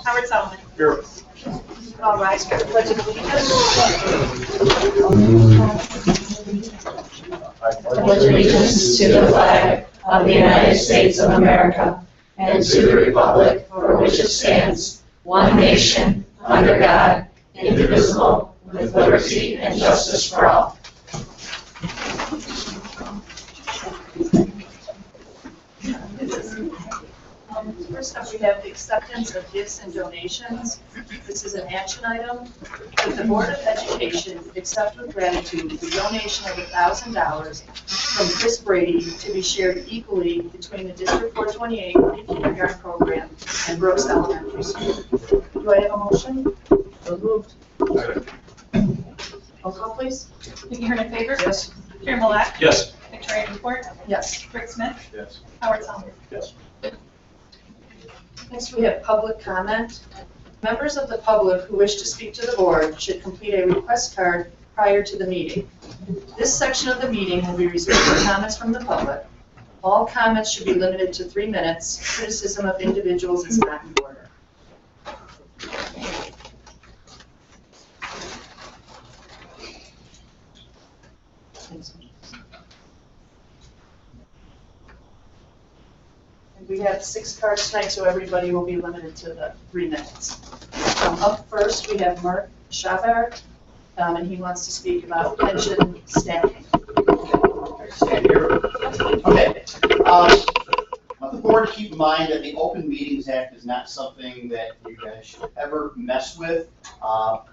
Howard Solomon. Here. All rise for the pledge of allegiance. I pledge allegiance to the flag of the United States of America and to the republic for which it stands, one nation, under God, indivisible, with liberty and justice for all. First up, we have the acceptance of gifts and donations. This is an action item. That the Board of Education accept with gratitude the donation of $1,000 from Chris Brady to be shared equally between the District 428 kindergarten program and Brooks Elementary School. Do I have a motion? So moved. Roll call, please. Vicki Hearn in favor? Yes. Chair Milak? Yes. Victoria Newport? Yes. Rick Smith? Yes. Howard Solomon? Yes. Next, we have public comment. Members of the public who wish to speak to the board should complete a request card prior to the meeting. This section of the meeting will be reserved for comments from the public. All comments should be limited to 3 minutes. Criticism of individuals is not in order. We have 6 cards tonight, so everybody will be limited to the 3 minutes. Up first, we have Mark Schaffert, and he wants to speak about pension stacking. Stand here. Okay. I want the board to keep in mind that the Open Meetings Act is not something that you guys should ever mess with.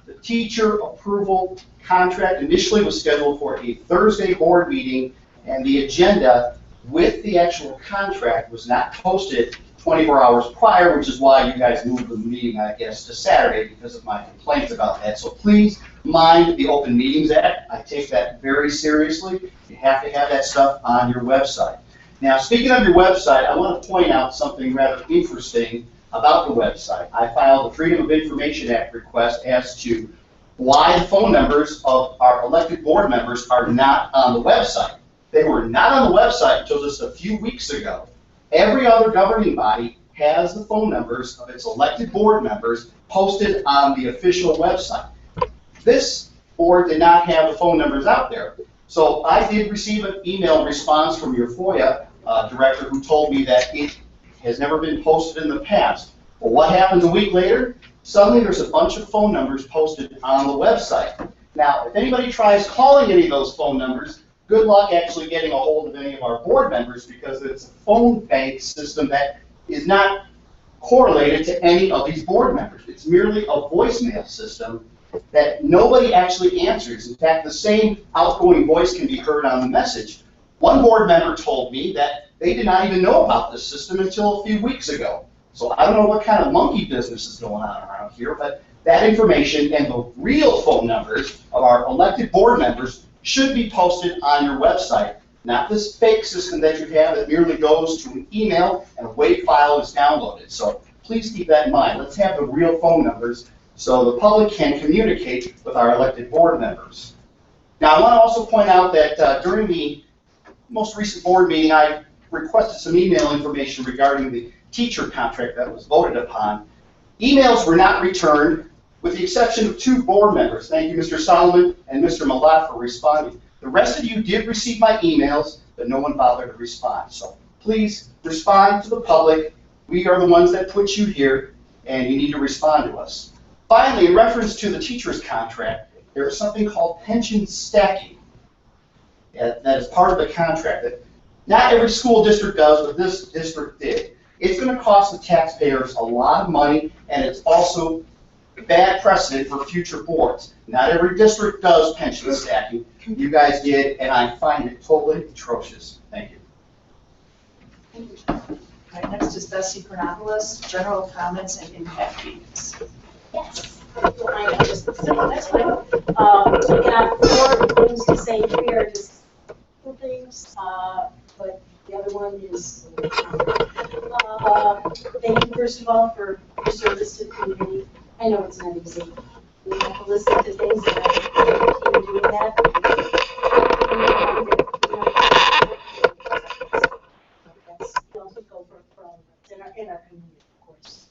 The teacher approval contract initially was scheduled for a Thursday board meeting, and the agenda with the actual contract was not posted 24 hours prior, which is why you guys moved the meeting, I guess, to Saturday because of my complaints about that. So please mind the Open Meetings Act. I take that very seriously. You have to have that stuff on your website. Now, speaking of your website, I want to point out something rather interesting about the website. I filed a Freedom of Information Act request as to why the phone numbers of our elected board members are not on the website. They were not on the website until just a few weeks ago. Every other governing body has the phone numbers of its elected board members posted on the official website. This board did not have the phone numbers out there. So I did receive an email response from your FOIA director who told me that it has never been posted in the past. Well, what happens a week later? Suddenly there's a bunch of phone numbers posted on the website. Now, if anybody tries calling any of those phone numbers, good luck actually getting a hold of any of our board members because it's a phone bank system that is not correlated to any of these board members. It's merely a voicemail system that nobody actually answers. In fact, the same outgoing voice can be heard on the message. One board member told me that they did not even know about this system until a few weeks ago. So I don't know what kind of monkey business is going on around here, but that information and the real phone numbers of our elected board members should be posted on your website, not this fake system that you have that merely goes to an email and a WAV file is downloaded. So please keep that in mind. Let's have the real phone numbers so the public can communicate with our elected board members. Now, I want to also point out that during the most recent board meeting, I requested some email information regarding the teacher contract that was voted upon. Emails were not returned, with the exception of 2 board members. Thank you, Mr. Solomon and Mr. Malat, for responding. The rest of you did receive my emails, but no one bothered to respond. So please respond to the public. We are the ones that put you here, and you need to respond to us. Finally, in reference to the teacher's contract, there is something called pension stacking. That is part of the contract that not every school district does, but this district did. It's going to cost the taxpayers a lot of money, and it's also bad precedent for future boards. Not every district does pension stacking. You guys did, and I find it totally atrocious. Thank you. Thank you. All right, next is Bessie Chronopoulos, general comments and impact fees. Yes. That's fine. I have 4 things to say. 3 are just simple things, but the other one is thank you, first of all, for your service to the community. I know it's not easy. We have to listen to things and I keep doing that. That's go for in our community, of course.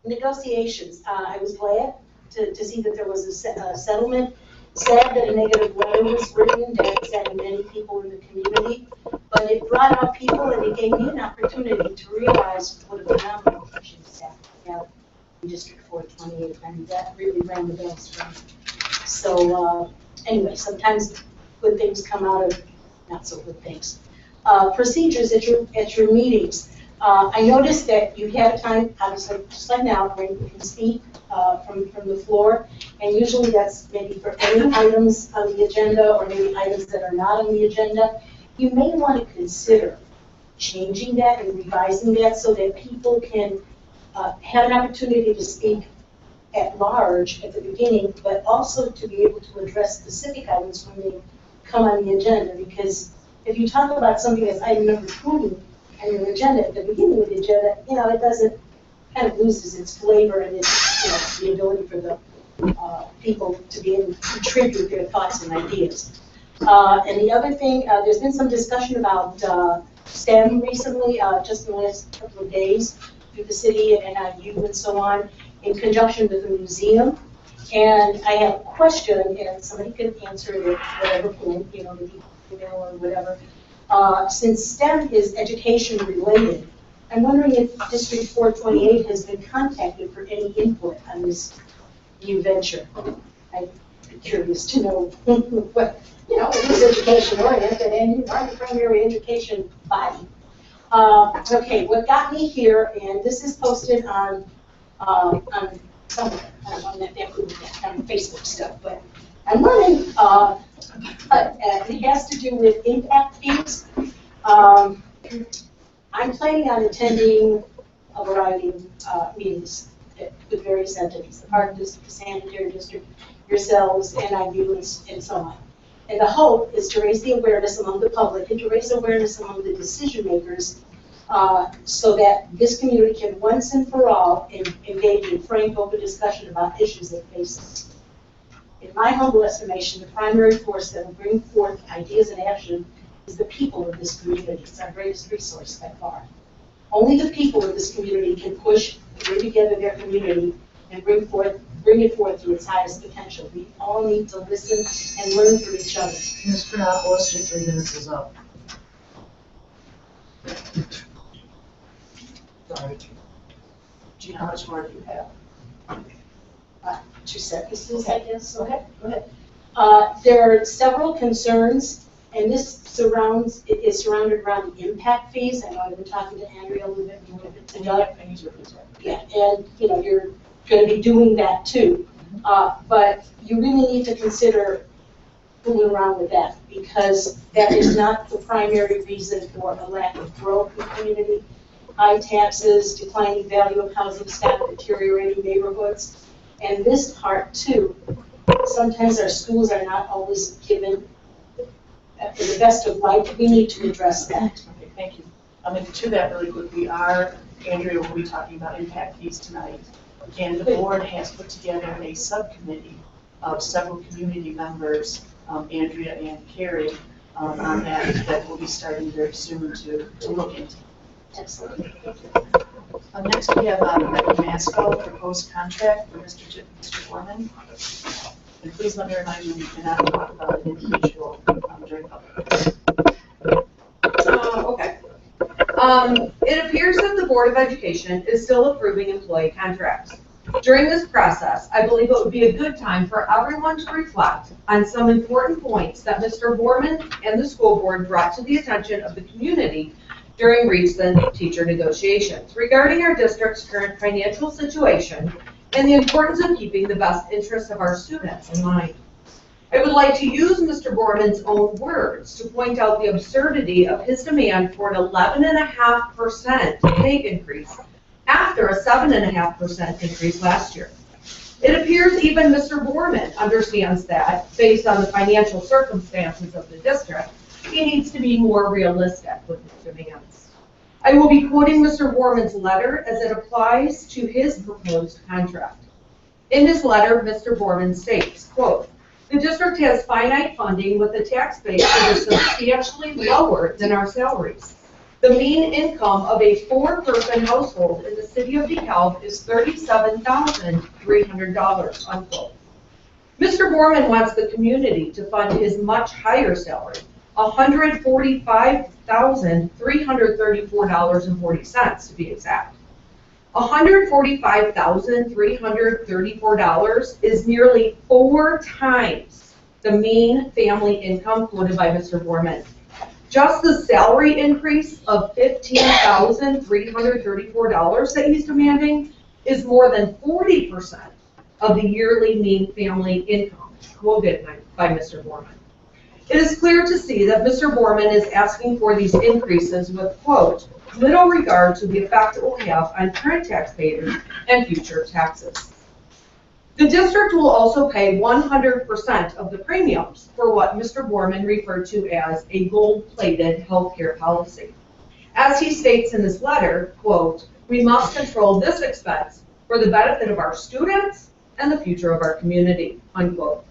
Negotiations, I was glad to see that there was a settlement. Sad that a negative letter was written that saddened many people in the community, but it brought out people and it gave me an opportunity to realize what a phenomenal teaching staff we have in District 428, and that really rang the bells for me. So anyway, sometimes good things come out of not so good things. Procedures at your meetings. I noticed that you had time, obviously, just like now, where you can speak from the floor, and usually that's maybe for any items on the agenda or maybe items that are not on the agenda. You may want to consider changing that and revising that so that people can have an opportunity to speak at large at the beginning, but also to be able to address specific items when they come on the agenda. Because if you talk about something that's item number 20 on your agenda, at the beginning of the agenda, it doesn't, kind of loses its flavor and its, the ability for the people to be able to contribute their thoughts and ideas. And the other thing, there's been some discussion about STEM recently, just in the last couple of days, through the city and NIU and so on, in conjunction with the museum. And I have a question, and somebody can answer it at whatever point, maybe email or whatever. Since STEM is education related, I'm wondering if District 428 has been contacted for any input on this new venture. I'd be curious to know what, it is education oriented and you are the primary education body. Okay, what got me here, and this is posted on somewhere, on that kind of Facebook stuff, but I'm wondering, it has to do with impact fees. I'm planning on attending a variety of meetings with various entities, the Park District, the Sanitary District, yourselves, NIU, and so on. And the hope is to raise the awareness among the public and to raise awareness among the decision makers so that this community can once and for all engage in frank, open discussion about issues that face us. In my humble estimation, the primary force that will bring forth ideas and action is the people of this community. It's our greatest resource by far. Only the people of this community can push, bring together their community, and bring it forth to its highest potential. We all need to listen and learn from each other. Ms. Chronopoulos, your 3 minutes is up. Sorry. Gina, how much more do you have? 2 sentences, I guess. Okay, go ahead. There are several concerns, and this is surrounded around the impact fees. I know I've been talking to Andrea a little bit more today. Yeah, and you're going to be doing that too. But you really need to consider fooling around with that, because that is not the primary reason for a lack of growth in the community. High taxes, declining value of housing stock, deteriorating neighborhoods. And this part too, sometimes our schools are not always given the best of light. We need to address that. Okay, thank you. To that really quickly, Andrea will be talking about impact fees tonight. And the board has put together a subcommittee of several community members, Andrea and Carrie, on that will be starting very soon to look into. Excellent. Next we have Becky Masco, proposed contract for Mr. Foreman. And please let me remind you, we cannot talk about an individual during public. Okay. It appears that the Board of Education is still approving employee contracts. During this process, I believe it would be a good time for everyone to reflect on some important points that Mr. Borman and the school board brought to the attention of the community during recent teacher negotiations regarding our district's current financial situation and the importance of keeping the best interests of our students in mind. I would like to use Mr. Borman's own words to point out the absurdity of his demand for an 11.5% pay increase after a 7.5% increase last year. It appears even Mr. Borman understands that, based on the financial circumstances of the district, he needs to be more realistic with his demands. I will be quoting Mr. Borman's letter as it applies to his proposed contract. In his letter, Mr. Borman states, quote, "The district has finite funding with a tax base that is substantially lower than our salaries. The mean income of a 4-person household in the city of DeKalb is $37,300, unquote. Mr. Borman wants the community to fund his much higher salary, $145,334.40 to be exact. $145,334 is nearly 4 times the mean family income quoted by Mr. Borman. Just the salary increase of $15,334 that he's demanding is more than 40% of the yearly mean family income quoted by Mr. Borman. It is clear to see that Mr. Borman is asking for these increases with, quote, little regard to the effect it will have on current taxpayers and future taxes. The district will also pay 100% of the premiums for what Mr. Borman referred to as a gold-plated healthcare policy. As he states in his letter, quote, we must control this expense for the benefit of our students and the future of our community, unquote.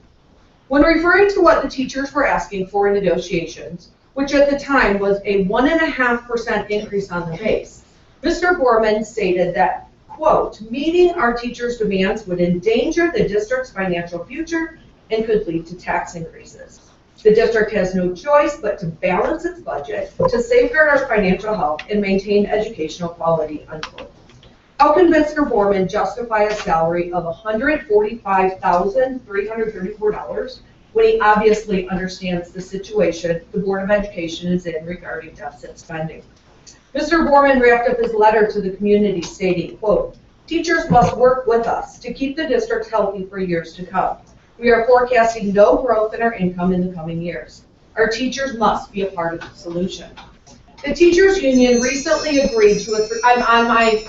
When referring to what the teachers were asking for in negotiations, which at the time was a 1.5% increase on the base, Mr. Borman stated that, quote, meeting our teachers' demands would endanger the district's financial future and could lead to tax increases. The district has no choice but to balance its budget to safeguard our financial health and maintain educational quality, unquote. How can Mr. Borman justify a salary of $145,334 when he obviously understands the situation the Board of Education is in regarding deficit spending? Mr. Borman wrapped up his letter to the community stating, quote, teachers must work with us to keep the district healthy for years to come. We are forecasting no growth in our income in the coming years. Our teachers must be a part of the solution. The teachers union recently agreed to I'm on my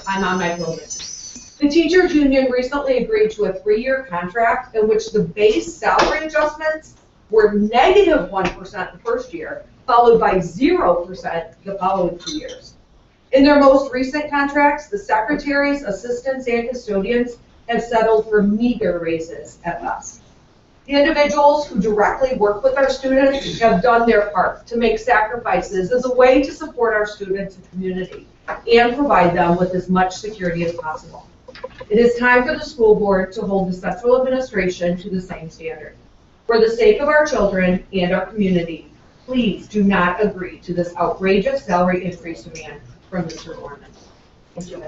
bonus. The teachers union recently agreed to a 3-year contract in which the base salary adjustments were negative 1% the first year, followed by 0% the following 2 years. In their most recent contracts, the secretaries, assistants, and custodians have settled for meager raises at best. The individuals who directly work with our students have done their part to make sacrifices as a way to support our students and community and provide them with as much security as possible. It is time for the school board to hold the central administration to the same standard. For the sake of our children and our community, please do not agree to this outrageous salary increase demand from Mr. Borman. Thank you.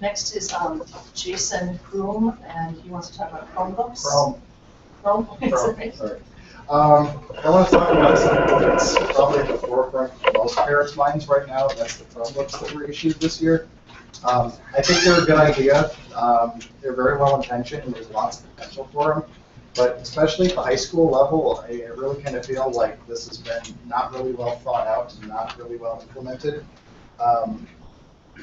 Next is Jason Kroom, and he wants to talk about Chromebooks. Sorry. I want to talk about something that's probably at the forefront of most parents' minds right now. That's the Chromebooks that were issued this year. I think they're a good idea. They're very well intentioned, and there's lots of potential for them. But especially at the high school level, I really kind of feel like this has been not really well thought out and not really well implemented.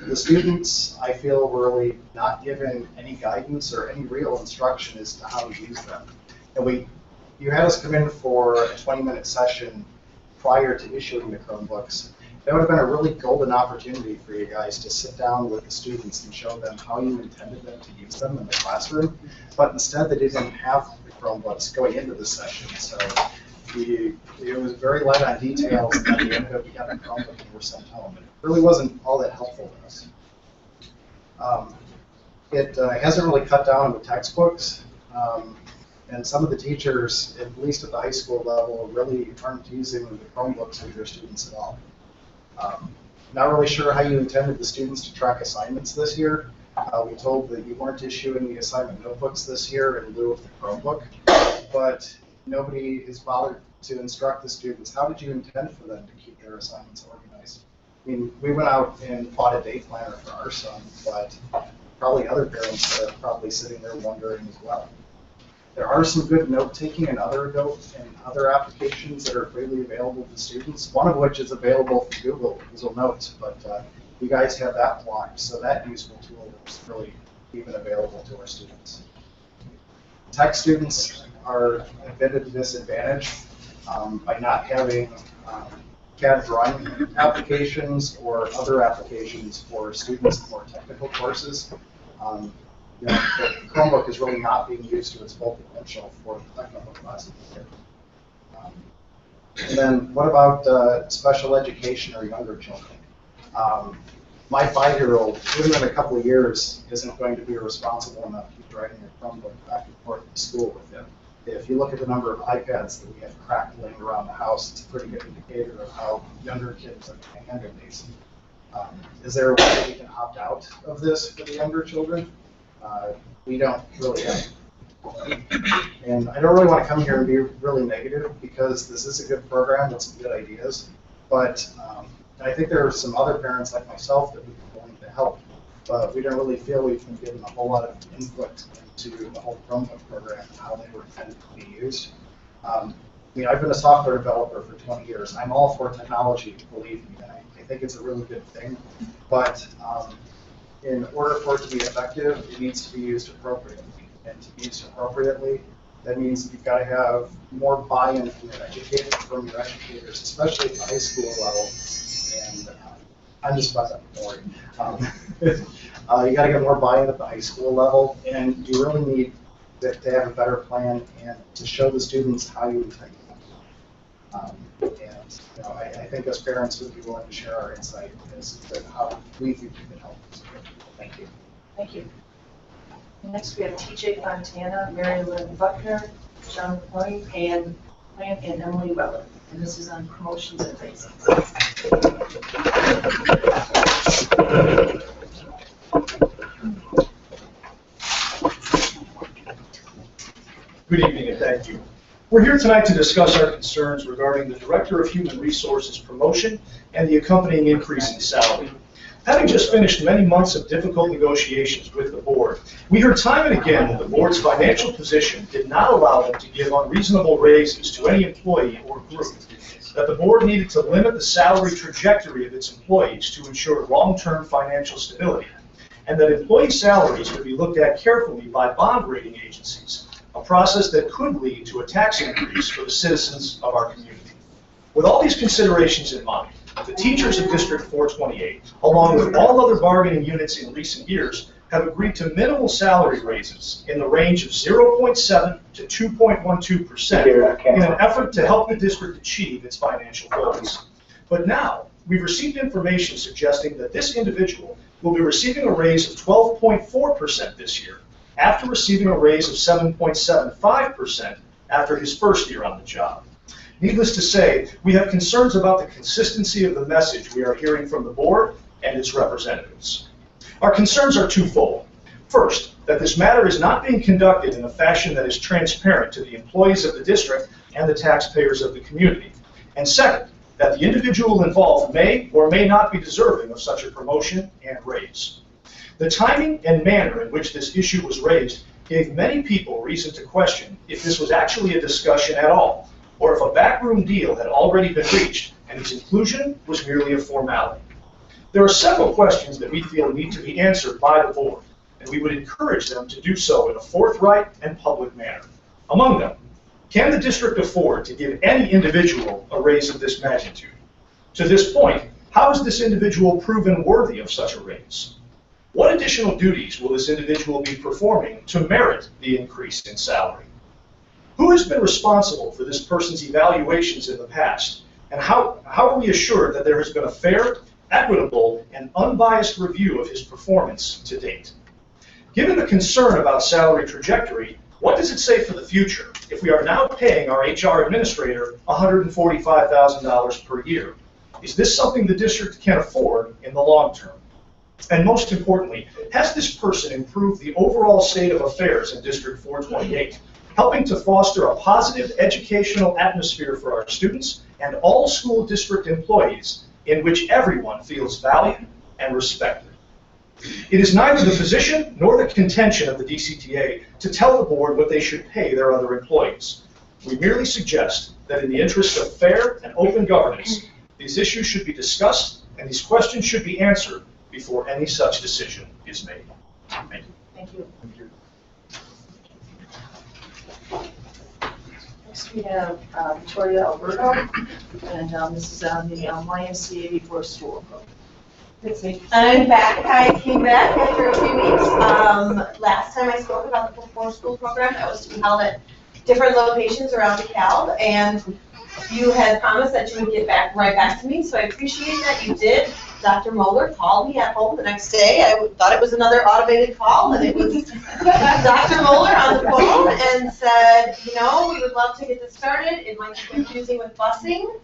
The students, I feel, were really not given any guidance or any real instruction as to how to use them. And you had us come in for a 20-minute session prior to issuing the Chromebooks. That would have been a really golden opportunity for you guys to sit down with the students and show them how you intended them to use them in the classroom. But instead, they didn't have the Chromebooks going into the session. So it was very light on details, and then we ended up getting a Chromebook and were sent home. It really wasn't all that helpful to us. It hasn't really cut down on the textbooks. And some of the teachers, at least at the high school level, really aren't using the Chromebooks with their students at all. Not really sure how you intended the students to track assignments this year. We told that you weren't issuing the assignment notebooks this year in lieu of the Chromebook, but nobody has bothered to instruct the students. How did you intend for them to keep their assignments organized? I mean, we went out and bought a day planner for our son, but probably other parents are probably sitting there wondering as well. There are some good note-taking and other applications that are freely available to students, one of which is available for Google Notes, but you guys have that blocked, so that useful tool is really even available to our students. Tech students are a bit at a disadvantage by not having CAD drawing applications or other applications for students in more technical courses. The Chromebook is really not being used to its full potential for the technical classes. And then what about special education or younger children? My 5-year-old, even in a couple of years, isn't going to be responsible enough to be dragging a Chromebook back and forth to school with him. If you look at the number of iPads that we have cracked laying around the house, it's a pretty good indicator of how younger kids are handling these. Is there a way that we can opt out of this for the younger children? We don't really have. And I don't really want to come here and be really negative because this is a good program with some good ideas, but I think there are some other parents like myself that would be willing to help, but we don't really feel we've been given a whole lot of input into the whole Chromebook program and how they were intended to be used. I mean, I've been a software developer for 20 years. I'm all for technology, believe me, and I think it's a really good thing, but in order for it to be effective, it needs to be used appropriately. And to be used appropriately, that means you've got to have more buy-in from your educators, especially at the high school level. And I'm just about that boring. You got to get more buy-in at the high school level, and you really need to have a better plan and to show the students how you intend to. And I think as parents would be willing to share our insight as to how we think we can help. Thank you. Thank you. Next, we have TJ Fontana, Mary Lynn Buckner, John McCoy, and Emily Weller. And this is on promotions and raises. Good evening and thank you. We're here tonight to discuss our concerns regarding the Director of Human Resources promotion and the accompanying increase in salary. Having just finished many months of difficult negotiations with the board, we heard time and again that the board's financial position did not allow them to give unreasonable raises to any employee or group, that the board needed to limit the salary trajectory of its employees to ensure long-term financial stability, and that employee salaries would be looked at carefully by bond rating agencies, a process that could lead to a tax increase for the citizens of our community. With all these considerations in mind, the teachers of District 428, along with all other bargaining units in recent years, have agreed to minimal salary raises in the range of 0.7 to 2.12% in an effort to help the district achieve its financial goals. But now, we've received information suggesting that this individual will be receiving a raise of 12.4% this year, after receiving a raise of 7.75% after his first year on the job. Needless to say, we have concerns about the consistency of the message we are hearing from the board and its representatives. Our concerns are twofold. First, that this matter is not being conducted in a fashion that is transparent to the employees of the district and the taxpayers of the community. And second, that the individual involved may or may not be deserving of such a promotion and raise. The timing and manner in which this issue was raised gave many people reason to question if this was actually a discussion at all, or if a backroom deal had already been reached and its inclusion was merely a formality. There are several questions that we feel need to be answered by the board, and we would encourage them to do so in a forthright and public manner. Among them, can the district afford to give any individual a raise of this magnitude? To this point, how is this individual proven worthy of such a raise? What additional duties will this individual be performing to merit the increase in salary? Who has been responsible for this person's evaluations in the past? And how are we assured that there has been a fair, equitable, and unbiased review of his performance to date? Given the concern about salary trajectory, what does it say for the future if we are now paying our HR administrator $145,000 per year? Is this something the district can afford in the long term? And most importantly, has this person improved the overall state of affairs in District 428, helping to foster a positive educational atmosphere for our students and all school district employees in which everyone feels valued and respected? It is neither the position nor the contention of the DCTA to tell the board what they should pay their other employees. We merely suggest that in the interest of fair and open governance, these issues should be discussed and these questions should be answered before any such decision is made. Thank you. Thank you. Next, we have Victoria Alberto, and this is on the YMCA before school. I'm back. I came back after a few weeks. Last time I spoke about the before school program that was to be held at different locations around Dekalb, and You had promised that you would get right back to me, so I appreciate that you did. Dr. Moeller called me at home the next day. I thought it was another automated call, and it was Dr. Moeller on the phone and said, we would love to get this started. It might be confusing with busing,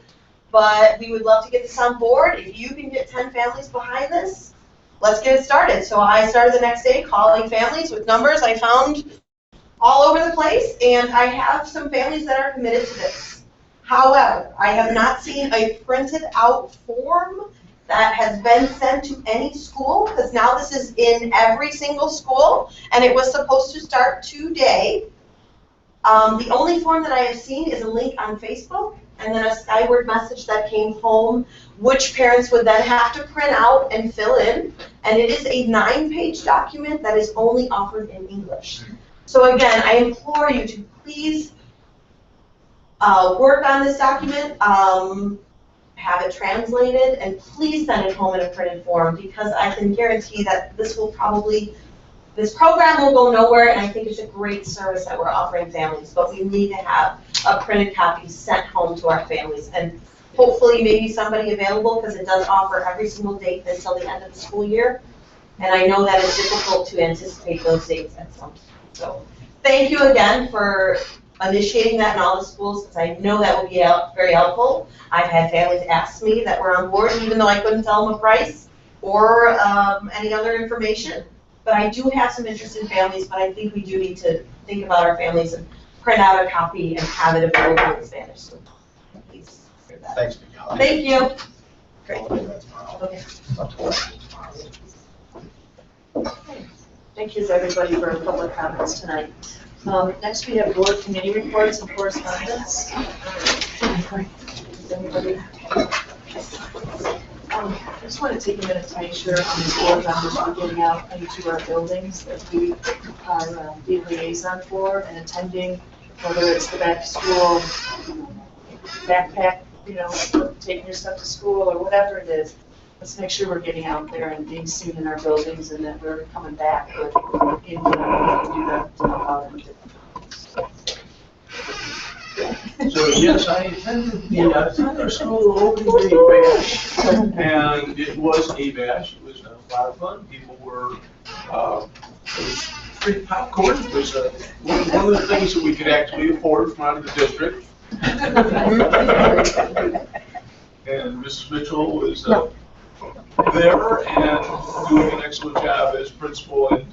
but we would love to get this on board. If you can get 10 families behind this, let's get it started. So I started the next day calling families with numbers I found all over the place, and I have some families that are committed to this. However, I have not seen a printed out form that has been sent to any school, because now this is in every single school, and it was supposed to start today. The only form that I have seen is a link on Facebook, and then a skyward message that came home, which parents would then have to print out and fill in, and it is a 9-page document that is only offered in English. So again, I implore you to please work on this document, have it translated, and please send it home in a printed form, because I can guarantee that this program will go nowhere, and I think it's a great service that we're offering families, but we need to have a printed copy sent home to our families, and hopefully maybe somebody available, because it does offer every single date until the end of the school year, and I know that it's difficult to anticipate those dates at some point. So thank you again for initiating that in all the schools, because I know that will be very helpful. I've had families ask me that were on board, even though I couldn't tell them a price or any other information. But I do have some interested families, but I think we do need to think about our families and print out a copy and have it available in Spanish. So please hear that. Thanks, Dekalb. Thank you. Great. Okay. Thank you to everybody for public comments tonight. Next, we have board committee reports and correspondence. Does anybody? I just want to take a minute to make sure these board members are getting out into our buildings that we are the liaison for and attending, whether it's the back to school backpack, taking your stuff to school or whatever it is. Let's make sure we're getting out there and being seen in our buildings and that we're coming back with in do that to help out and So yes, I attended the Thunder School opening day bash, and it was a bash. It was a lot of fun. People were, it was free popcorn. It was one of the things that we could actually afford from out of the district. And Mrs. Mitchell was there and doing an excellent job as principal and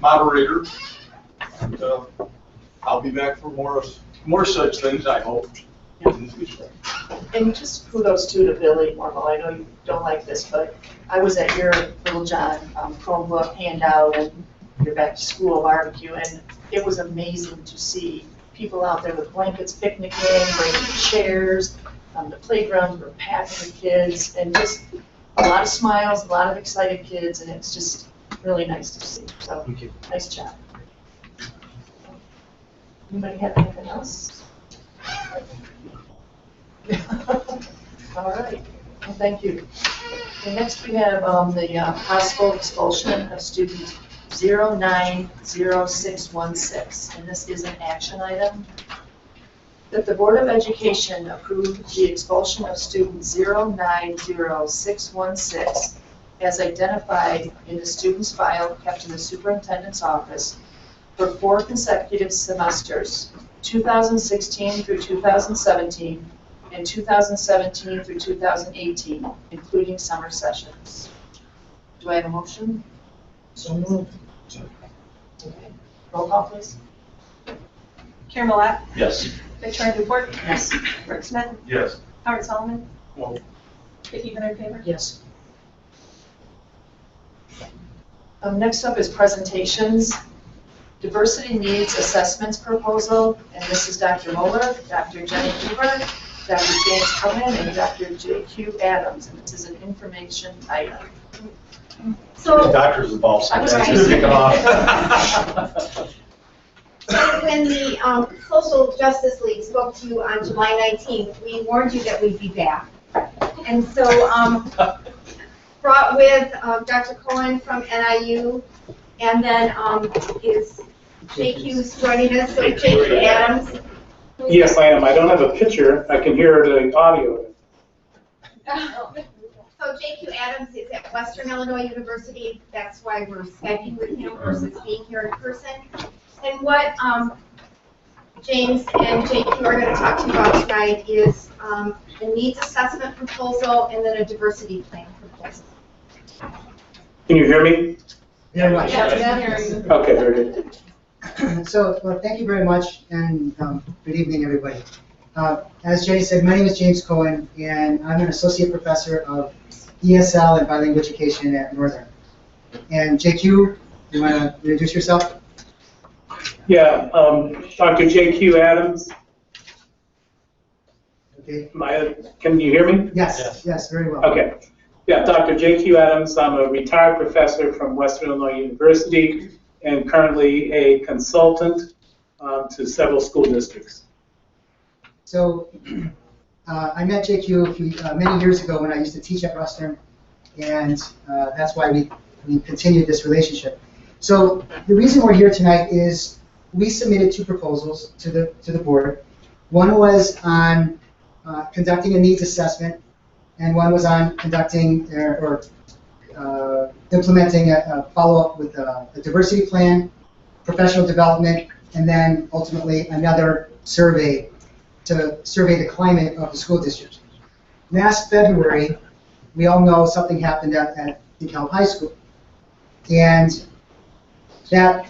moderator. And, I'll be back for more such things, I hope, in the future. And just kudos too to Billy Mormel. I know you don't like this, but I was at your Little John Chromebook handout and your back to school barbecue, and it was amazing to see people out there with blankets picnicking, bringing chairs. The playgrounds were packed with kids, and just a lot of smiles, a lot of excited kids, and it's just really nice to see. So, Thank you. Nice job. Anybody have anything else? All right, well, thank you. And next we have the possible expulsion of student 090616, and this is an action item. That the Board of Education approve the expulsion of student 090616 as identified in the student's file kept in the superintendent's office for 4 consecutive semesters, 2016 through 2017, and 2017 through 2018, including summer sessions. Do I have a motion? So moved. Okay. Roll call, please. Karen Mallette, Yes. Victoria Newport, Yes. Rick Smith, Yes. Howard Solomon, Well, Vicki Hunter, favor? Yes. Next up is presentations. Diversity Needs Assessments Proposal, and this is Dr. Moeller, Dr. Jenny Huber, Dr. James Cohen, and Dr. J.Q. Adams, and this is an information item. The doctor's involved, so I was that's trying just to- kick it off. When the Social Justice League spoke to you on July 19th, we warned you that we'd be back. And so, brought with Dr. Cohen from NIU, and then is JQ's joining us, so JQ Adams, Yes, I am. I don't have a picture. I can hear the audio. So JQ Adams is at Western Illinois University. That's why we're Skyping with him versus being here in person. And what James and JQ are going to talk to you about tonight is a needs assessment proposal and then a diversity plan proposal. Can you hear me? Very much. Okay, very good. So, well, thank you very much, and good evening, everybody. As Jay said, my name is James Cohen, and I'm an associate professor of ESL and bilingual education at Northern. And JQ, you want to introduce yourself? Yeah, Dr. J.Q. Adams. Okay. Can you hear me? Yes, very well. Okay. Yeah, Dr. J.Q. Adams. I'm a retired professor from Western Illinois University and currently a consultant to several school districts. So, I met JQ many years ago when I used to teach at Western, and that's why we continued this relationship. So, the reason we're here tonight is we submitted 2 proposals to the board. One was on conducting a needs assessment, and one was on conducting or implementing a follow-up with a diversity plan, professional development, and then ultimately another survey to survey the climate of the school district. Last February, we all know something happened at Dekalb High School, and that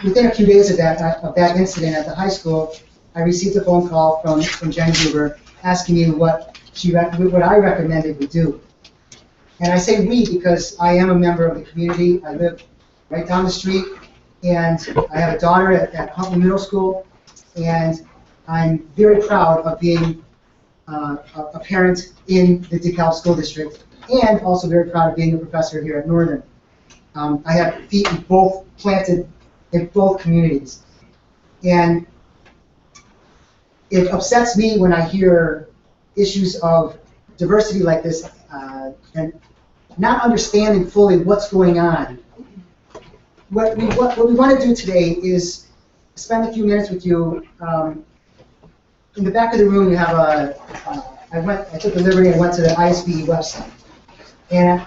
within a few days of that incident at the high school, I received a phone call from Jen Huber asking me what I recommended we do. And I say we because I am a member of the community. I live right down the street, and I have a daughter at Huntley Middle School, and I'm very proud of being a parent in the Dekalb School District, and also very proud of being a professor here at Northern. I have feet planted in both communities. And it upsets me when I hear issues of diversity like this and not understanding fully what's going on. What we want to do today is spend a few minutes with you. In the back of the room, you have I took the liberty and went to the ISBE website. And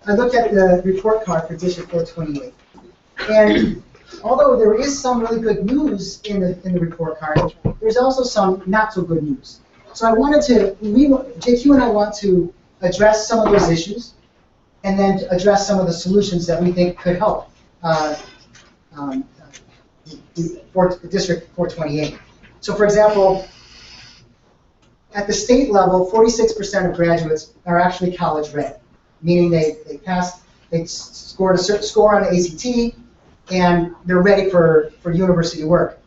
I looked at the report card for District 428. And although there is some really good news in the report card, there's also some not so good news. So JQ and I want to address some of those issues and then address some of the solutions that we think could help District 428. So for example, at the state level, 46% of graduates are actually college ready, meaning they scored a certain score on the ACT, and they're ready for university work.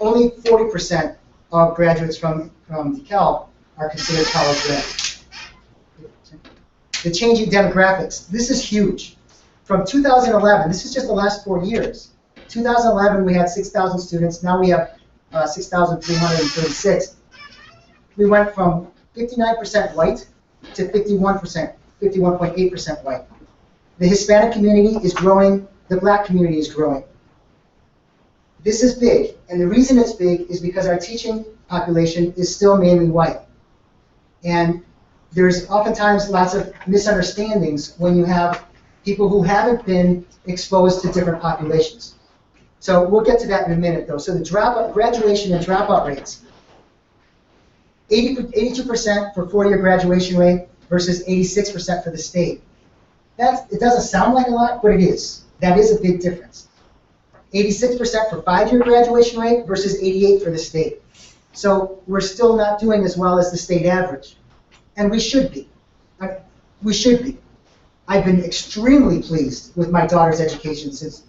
Only 40% of graduates from Dekalb are considered college ready. The changing demographics, this is huge. From 2011, this is just the last 4 years. 2011, we had 6,000 students. Now we have 6,336. We went from 59% white to 51.8% white. The Hispanic community is growing. The black community is growing. This is big, and the reason it's big is because our teaching population is still mainly white. And there's oftentimes lots of misunderstandings when you have people who haven't been exposed to different populations. So we'll get to that in a minute, though. So the graduation and dropout rates, 82% for four-year graduation rate versus 86% for the state. It doesn't sound like a lot, but it is. That is a big difference. 86% for five-year graduation rate versus 88% for the state. So we're still not doing as well as the state average. And we should be. We should be. I've been extremely pleased with my daughter's education since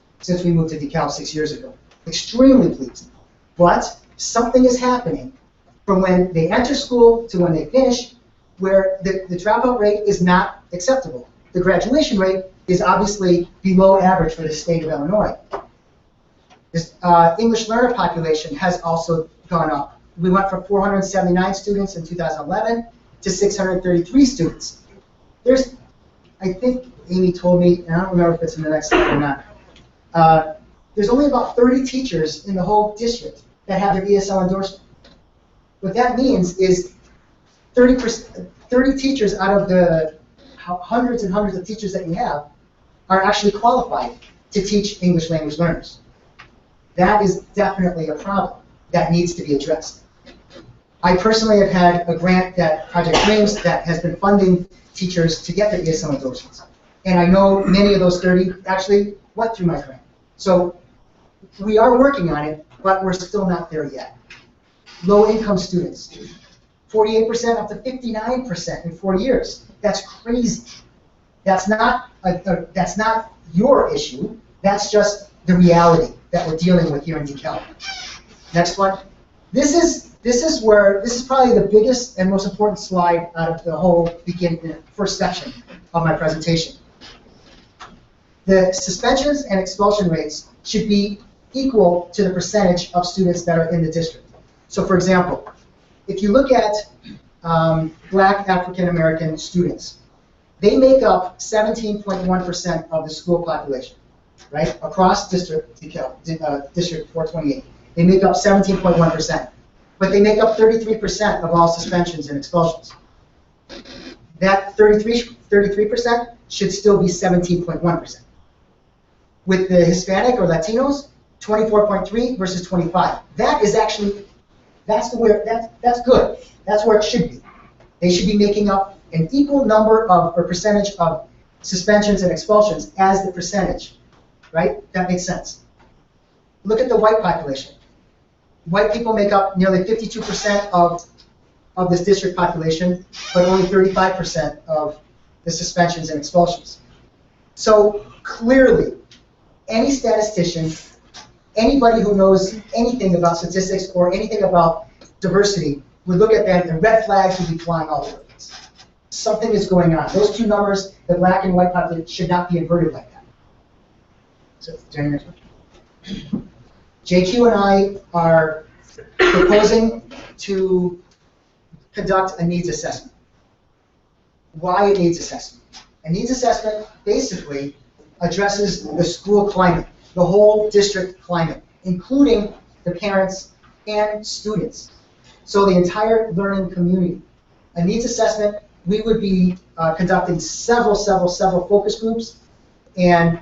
we moved to Dekalb 6 years ago. Extremely pleased. But something is happening from when they enter school to when they finish, where the dropout rate is not acceptable. The graduation rate is obviously below average for the state of Illinois. This English learner population has also gone up. We went from 479 students in 2011 to 633 students. I think Amy told me, and I don't remember if it's in the next slide or not, there's only about 30 teachers in the whole district that have their ESL endorsement. What that means is 30 teachers out of the hundreds and hundreds of teachers that you have are actually qualified to teach English language learners. That is definitely a problem that needs to be addressed. I personally have had a grant, that Project Dreams, that has been funding teachers to get their ESL endorsements. And I know many of those 30 actually went through my grant. So we are working on it, but we're still not there yet. Low-income students, 48% up to 59% in 4 years. That's crazy. That's not your issue. That's just the reality that we're dealing with here in Dekalb. Next one. This is probably the biggest and most important slide out of the whole first section of my presentation. The suspensions and expulsion rates should be equal to the percentage of students that are in the district. So for example, if you look at Black African American students, they make up 17.1% of the school population, right? Across District 428. They make up 17.1%. But they make up 33% of all suspensions and expulsions. That 33% should still be 17.1%. With the Hispanic or Latinos, 24.3 versus 25. That is actually, that's good. That's where it should be. They should be making up an equal number of, or percentage of suspensions and expulsions as the percentage, right? That makes sense. Look at the white population. White people make up nearly 52% of this district population, but only 35% of the suspensions and expulsions. So clearly, any statistician, anybody who knows anything about statistics or anything about diversity would look at that and red flags would be flying all over the place. Something is going on. Those two numbers, the black and white population, should not be inverted like that. So, Jenny, next one. JQ and I are proposing to conduct a needs assessment. Why a needs assessment? A needs assessment basically addresses the school climate, the whole district climate, including the parents and students. So the entire learning community. A needs assessment, we would be conducting several focus groups and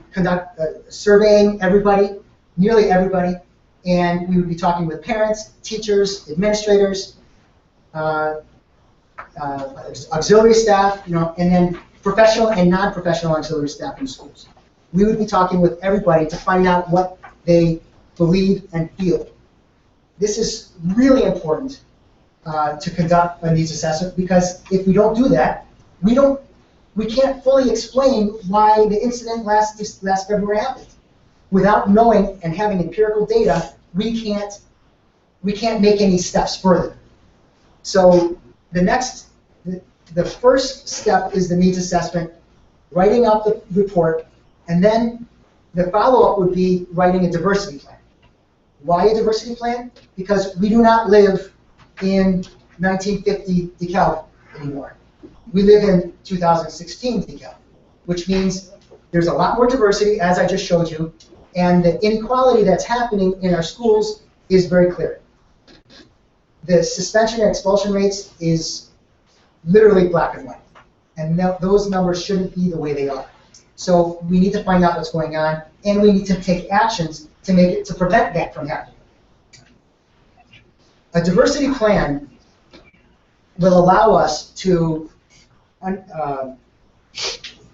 surveying everybody, nearly everybody, and we would be talking with parents, teachers, administrators, auxiliary staff, and then professional and non-professional auxiliary staff in schools. We would be talking with everybody to find out what they believe and feel. This is really important to conduct a needs assessment, because if we don't do that, we can't fully explain why the incident last February happened. Without knowing and having empirical data, we can't make any steps further. So the first step is the needs assessment, writing up the report, and then the follow-up would be writing a diversity plan. Why a diversity plan? Because we do not live in 1950 Dekalb anymore. We live in 2016 Dekalb, which means there's a lot more diversity, as I just showed you, and the inequality that's happening in our schools is very clear. The suspension and expulsion rates is literally black and white, and those numbers shouldn't be the way they are. So we need to find out what's going on, and we need to take actions to prevent that from happening. A diversity plan will allow us to,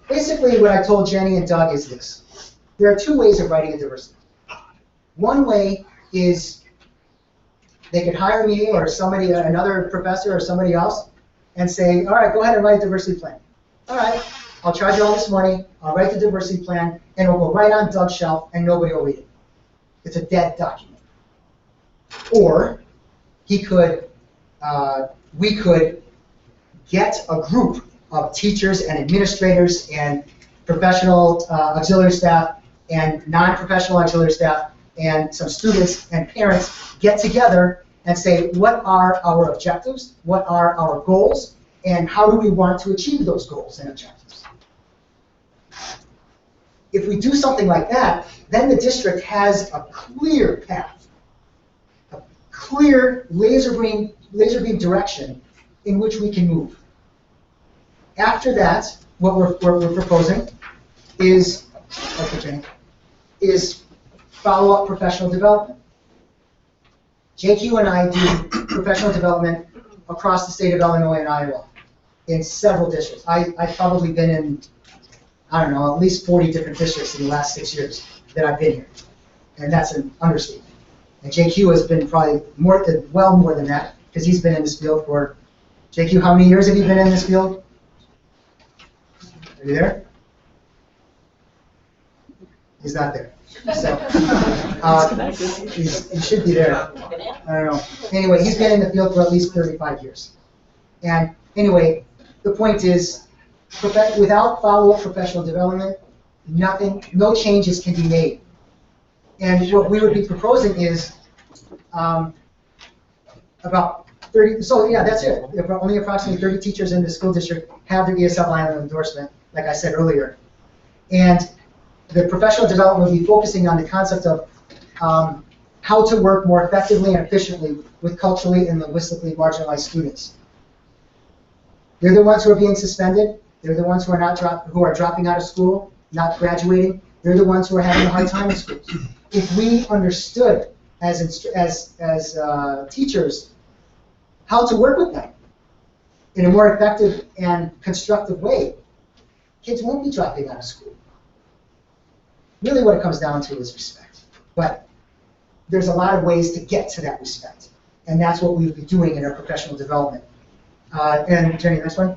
basically what I told Jenny and Doug is this. There are two ways of writing a diversity. One way is they could hire me or somebody, another professor or somebody else, and say, all right, go ahead and write a diversity plan. All right, I'll charge you all this money, I'll write the diversity plan, and it'll go right on Doug's shelf, and nobody will read it. It's a dead document. Or we could get a group of teachers and administrators and professional auxiliary staff and non-professional auxiliary staff and some students and parents get together and say, what are our objectives, what are our goals, and how do we want to achieve those goals and objectives. if we do something like that, then the district has a clear path, a clear laser beam direction in which we can move. After that, what we're proposing is, is follow-up professional development. JQ and I do professional development across the state of Illinois and Iowa in several districts. I've probably been in, I don't know, at least 40 different districts in the last 6 years that I've been here. And that's an understatement. And JQ has been probably well more than that, because he's been in this field for, JQ, how many years have you been in this field? Are you there? He's not there. So, he should be there. I don't know. Anyway, he's been in the field for at least 35 years. And anyway, the point is, without follow-up professional development, no changes can be made. And what we would be proposing is about 30, so yeah, that's it. Only approximately 30 teachers in the school district have their ESL line of endorsement, like I said earlier. And the professional development will be focusing on the concept of how to work more effectively and efficiently with culturally and linguistically marginalized students. They're the ones who are being suspended. They're the ones who are dropping out of school, not graduating. They're the ones who are having a hard time in schools. If we understood as teachers how to work with them in a more effective and constructive way, kids won't be dropping out of school. Really what it comes down to is respect. But there's a lot of ways to get to that respect. And that's what we would be doing in our professional development. And Jenny, next one.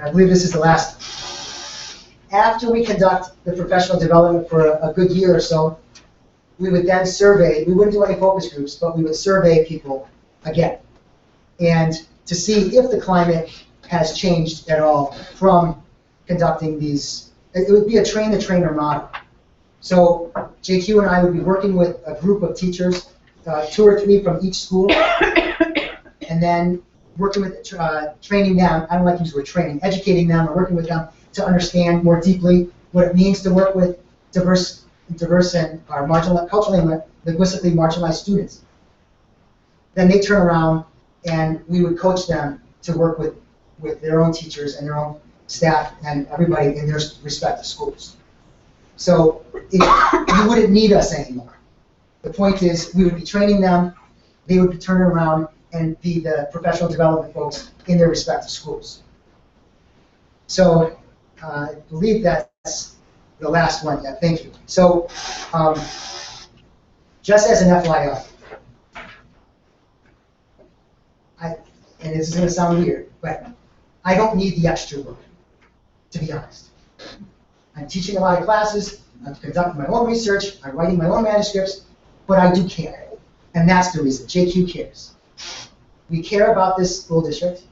I believe this is the last. After we conduct the professional development for a good year or so, we would then survey. We wouldn't do any focus groups, but we would survey people again. And to see if the climate has changed at all from conducting these. It would be a train-the-trainer model. So JQ and I would be working with a group of teachers, 2 or 3 from each school, and then working with, training them, I don't like to use the word training, educating them or working with them to understand more deeply what it means to work with diverse and culturally and linguistically marginalized students. Then they turn around and we would coach them to work with their own teachers and their own staff and everybody in their respective schools. So you wouldn't need us anymore. The point is we would be training them, they would be turning around and be the professional development folks in their respective schools. So I believe that's the last one. Yeah, thank you. So just as an FYI, and this is going to sound weird, but I don't need the extra work, to be honest. I'm teaching a lot of classes, I'm conducting my own research, I'm writing my own manuscripts, but I do care. And that's the reason. JQ cares. We care about this school district.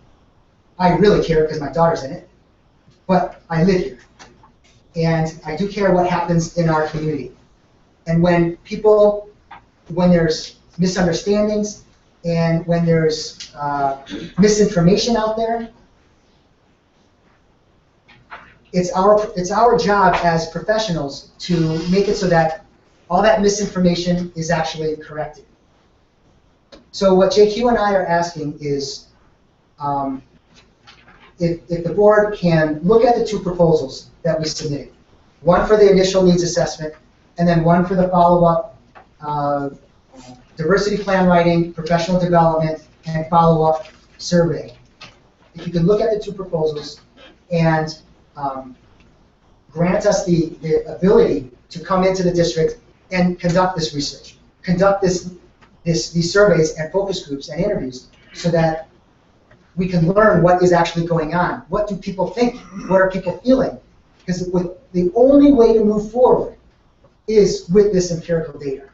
I really care because my daughter's in it, but I live here. And I do care what happens in our community. And when there's misunderstandings and when there's misinformation out there, it's our job as professionals to make it so that all that misinformation is actually corrected. So what JQ and I are asking is if the board can look at the 2 proposals that we submitted, one for the initial needs assessment and then one for the follow-up diversity plan writing, professional development, and follow-up survey. If you can look at the 2 proposals and grant us the ability to come into the district and conduct this research, conduct these surveys and focus groups and interviews so that we can learn what is actually going on. What do people think? What are people feeling? Because the only way to move forward is with this empirical data.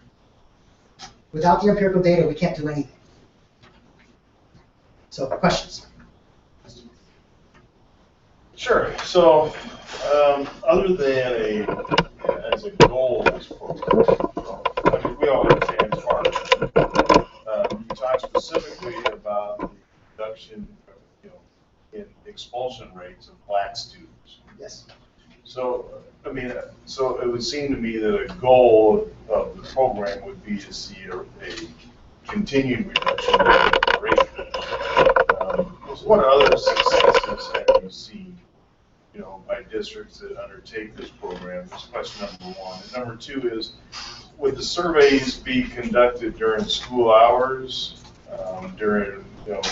Without the empirical data, we can't do anything. So, questions? Sure. So, other than as a goal of this program, I mean, we all understand farming. You talk specifically about the reduction, in expulsion rates of Black students. Yes. So, I mean, so it would seem to me that a goal of the program would be to see a continued reduction in the rate. What other successes have you seen, you know, by districts that undertake this program? That's question number one. And number two is, would the surveys be conducted during school hours, during, you know,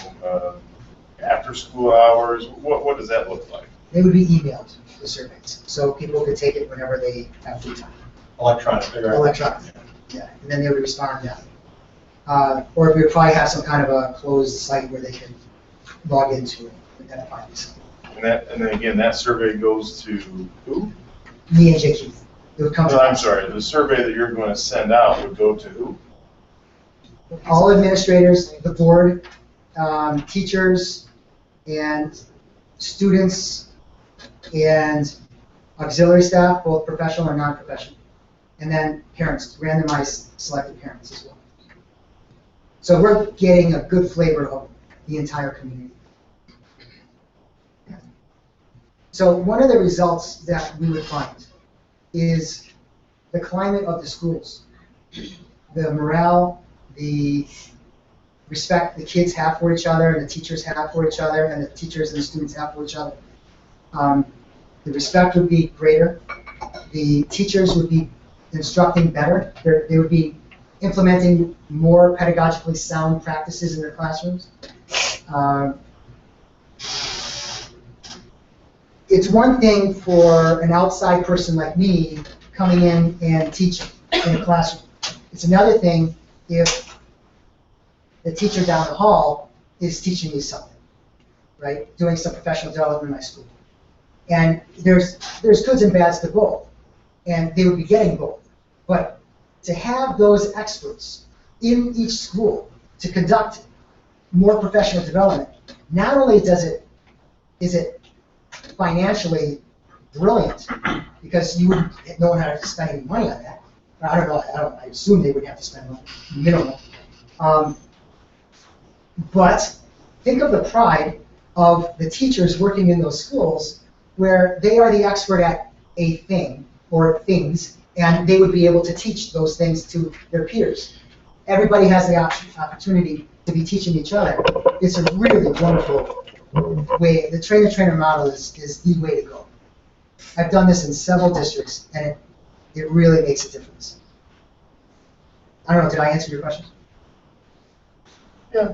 after school hours? What does that look like? They would be emailed, the surveys, so people could take it whenever they have free time. Electronic. Electronic, yeah, and then they would respond down. Or we would probably have some kind of a closed site where they can log into it, identify themselves. And then again, that survey goes to who? Me and JQ. It would come No, to I'm us. sorry, the survey that you're going to send out would go to who? All administrators, the board, teachers, and students, and auxiliary staff, both professional and non-professional. And then parents, randomized selected parents as well. So we're getting a good flavor of the entire community. So one of the results that we would find is the climate of the schools, the morale, the respect the kids have for each other, and the teachers have for each other, and the teachers and the students have for each other. The respect would be greater. The teachers would be instructing better. They would be implementing more pedagogically sound practices in their classrooms. It's one thing for an outside person like me coming in and teaching in a classroom. It's another thing if the teacher down the hall is teaching me something, right? Doing some professional development in my school. And there's goods and bads to both, and they would be getting both. But to have those experts in each school to conduct more professional development, not only is it financially brilliant, because you wouldn't know how to spend any money on that. I don't know, I assume they would have to spend money, minimal. But think of the pride of the teachers working in those schools where they are the expert at a thing or things, and they would be able to teach those things to their peers. Everybody has the opportunity to be teaching each other. It's a really wonderful way. The trainer-trainer model is the way to go. I've done this in several districts, and it really makes a difference. I don't know, did I answer your question? Yeah.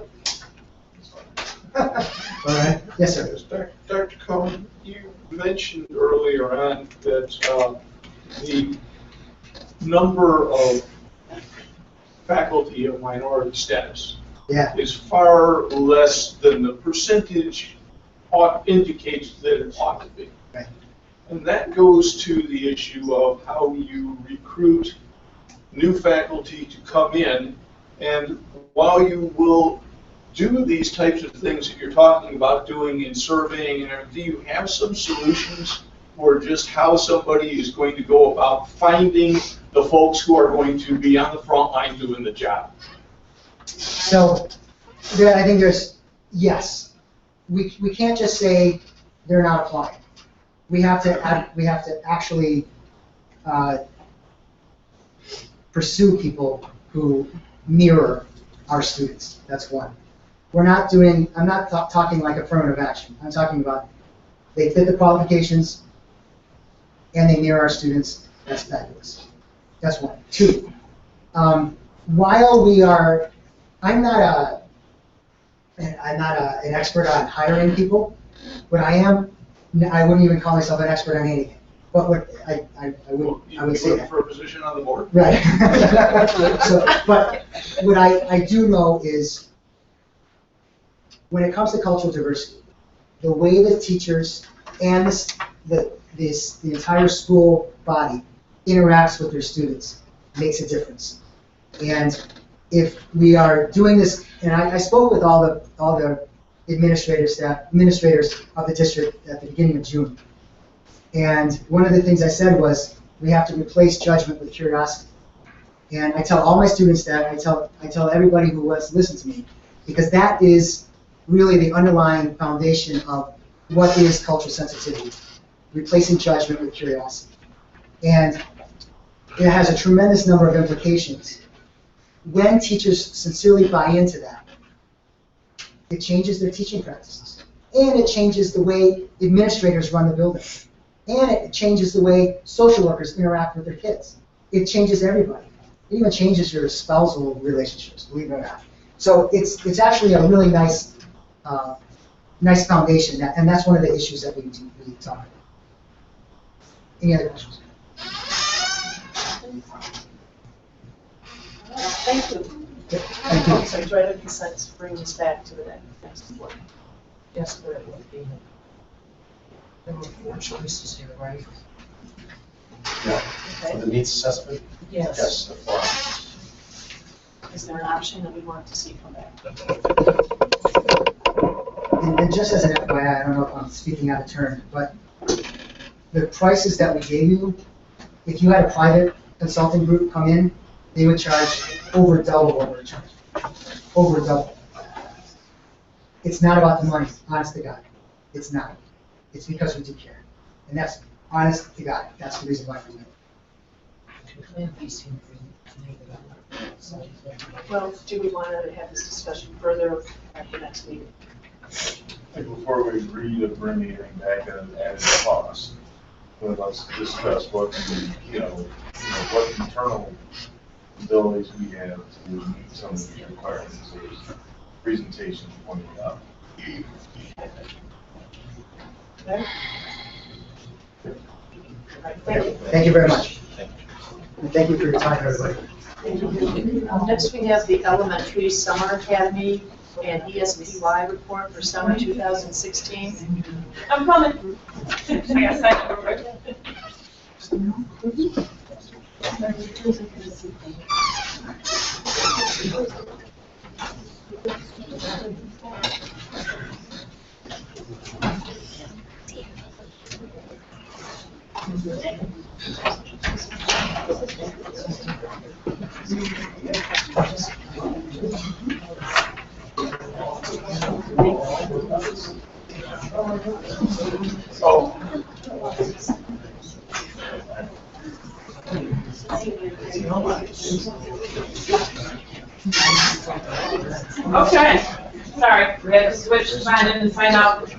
All right. Yes, sir. Dr. Cohen, you mentioned earlier on that the number of faculty of minority status is far less than the percentage indicates that it ought to be. Right. And that goes to the issue of how you recruit new faculty to come in, and while you will do these types of things that you're talking about doing in surveying, and do you have some solutions for just how somebody is going to go about finding the folks who are going to be on the front line doing the job? So I think yes. We can't just say they're not applying. We have to actually pursue people who mirror our students. That's one. I'm not talking like affirmative action. I'm talking about they fit the qualifications and they mirror our students. That's fabulous. That's one. Two, while we are, I'm not an expert on hiring people, but I wouldn't even call myself an expert on anything. But what I would say that. For a position on the board? Right. But what I do know is when it comes to cultural diversity, the way that teachers and the entire school body interacts with their students makes a difference. And if we are doing this, and I spoke with all the administrators of the district at the beginning of June. And one of the things I said was we have to replace judgment with curiosity. And I tell all my students that, I tell everybody who wants to listen to me, because that is really the underlying foundation of what is cultural sensitivity. replacing judgment with curiosity. And it has a tremendous number of implications. When teachers sincerely buy into that, it changes their teaching practices. And it changes the way administrators run the building. And it changes the way social workers interact with their kids. It changes everybody. It even changes your spousal relationships, believe it or not. So it's actually a really nice nice foundation, and that's one of the issues that we talk about. Any other questions? Thank you. Thank you. So try to bring this back to the next one. Yes, there it would be. There were 4 choices here, right? Yeah. Okay. For the needs assessment? Yes. Yes, the 4 options. Is there an option that we want to see come back? And just as an FYI, I don't know if I'm speaking out of turn, but the prices that we gave you, if you had a private consulting group come in, they would charge over double what we're charging. Over double. It's not about the money, honest to God. It's not. It's because we do care. And that's honest to God. That's the reason why we do it. Well, do we want to have this discussion further at the next meeting? I think before we agree to bring anything back at an added cost, but let's discuss what, what internal abilities we have to meet some of these requirements as presentation pointed out. Okay. Thank you very much. And thank you for your time, everybody. Next, we have the Elementary Summer Academy and ESPY report for summer 2016. I'm coming. Yes, I know. Okay, sorry, we had to switch to sign in and sign out.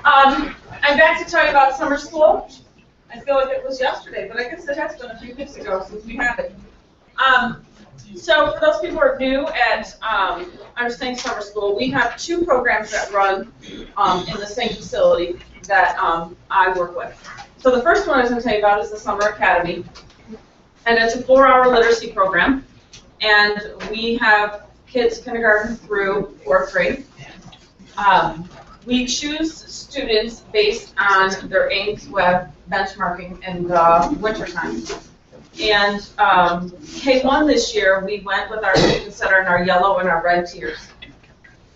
I'm back to tell you about summer school. I feel like it was yesterday, but I guess it has been a few weeks ago since we had it. So for those people who are new at our same summer school, we have 2 programs that run in the same facility that I work with. So the first one I was going to tell you about is the Summer Academy, and it's a 4-hour literacy program, and we have kids kindergarten through 4th grade. We choose students based on their Ames Web benchmarking in the wintertime. And K1 this year, we went with our students that are in our yellow and our red tiers.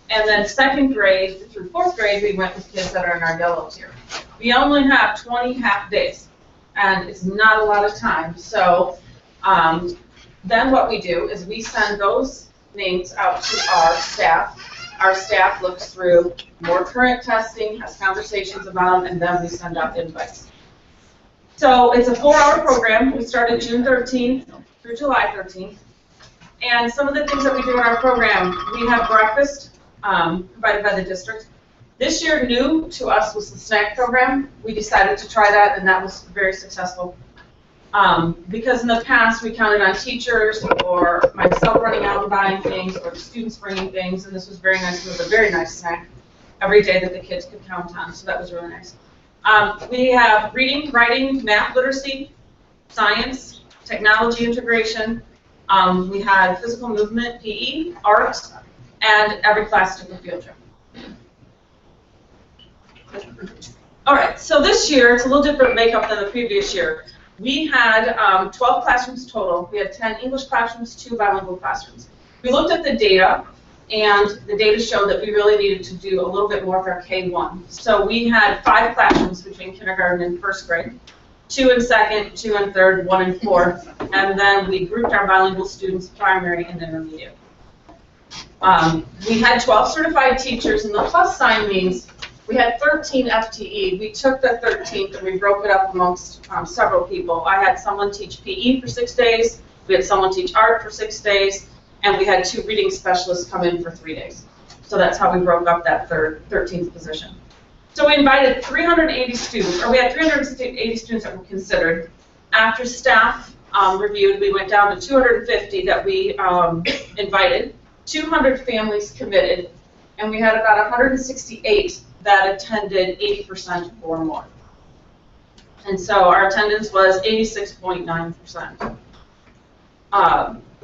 And then 2nd grade through 4th grade, we went with kids that are in our yellow tier. We only have 20 half days, and it's not a lot of time. So then what we do is we send those names out to our staff. Our staff looks through more current testing, has conversations about them, and then we send out invites. So it's a 4-hour program. We started June 13th through July 13th. And some of the things that we do in our program, we have breakfast provided by the district. This year, new to us was the snack program. We decided to try that, and that was very successful. Because in the past, we counted on teachers or myself running out and buying things or the students bringing things, and this was very nice. It was a very nice snack every day that the kids could count on, so that was really nice. We have reading, writing, math literacy, science, technology integration. We had physical movement, PE, art, and every class took a field trip. All right, so this year, it's a little different makeup than the previous year. We had 12 classrooms total. We had 10 English classrooms, 2 bilingual classrooms. We looked at the data, and the data showed that we really needed to do a little bit more with our K1. So we had 5 classrooms between kindergarten and 1st grade, 2 in 2nd, 2 in 3rd, 1 in 4th, and then we grouped our bilingual students, primary and intermediate. We had 12 certified teachers, and the plus sign means We had 13 FTE. We took the 13th and we broke it up amongst several people. I had someone teach PE for 6 days, we had someone teach art for 6 days, and we had 2 reading specialists come in for 3 days. So that's how we broke up that 13th position. So we invited 380 students, or we had 380 students that were considered. After staff reviewed, we went down to 250 that we invited, 200 families committed, and we had about 168 that attended 80% or more. And so our attendance was 86.9%.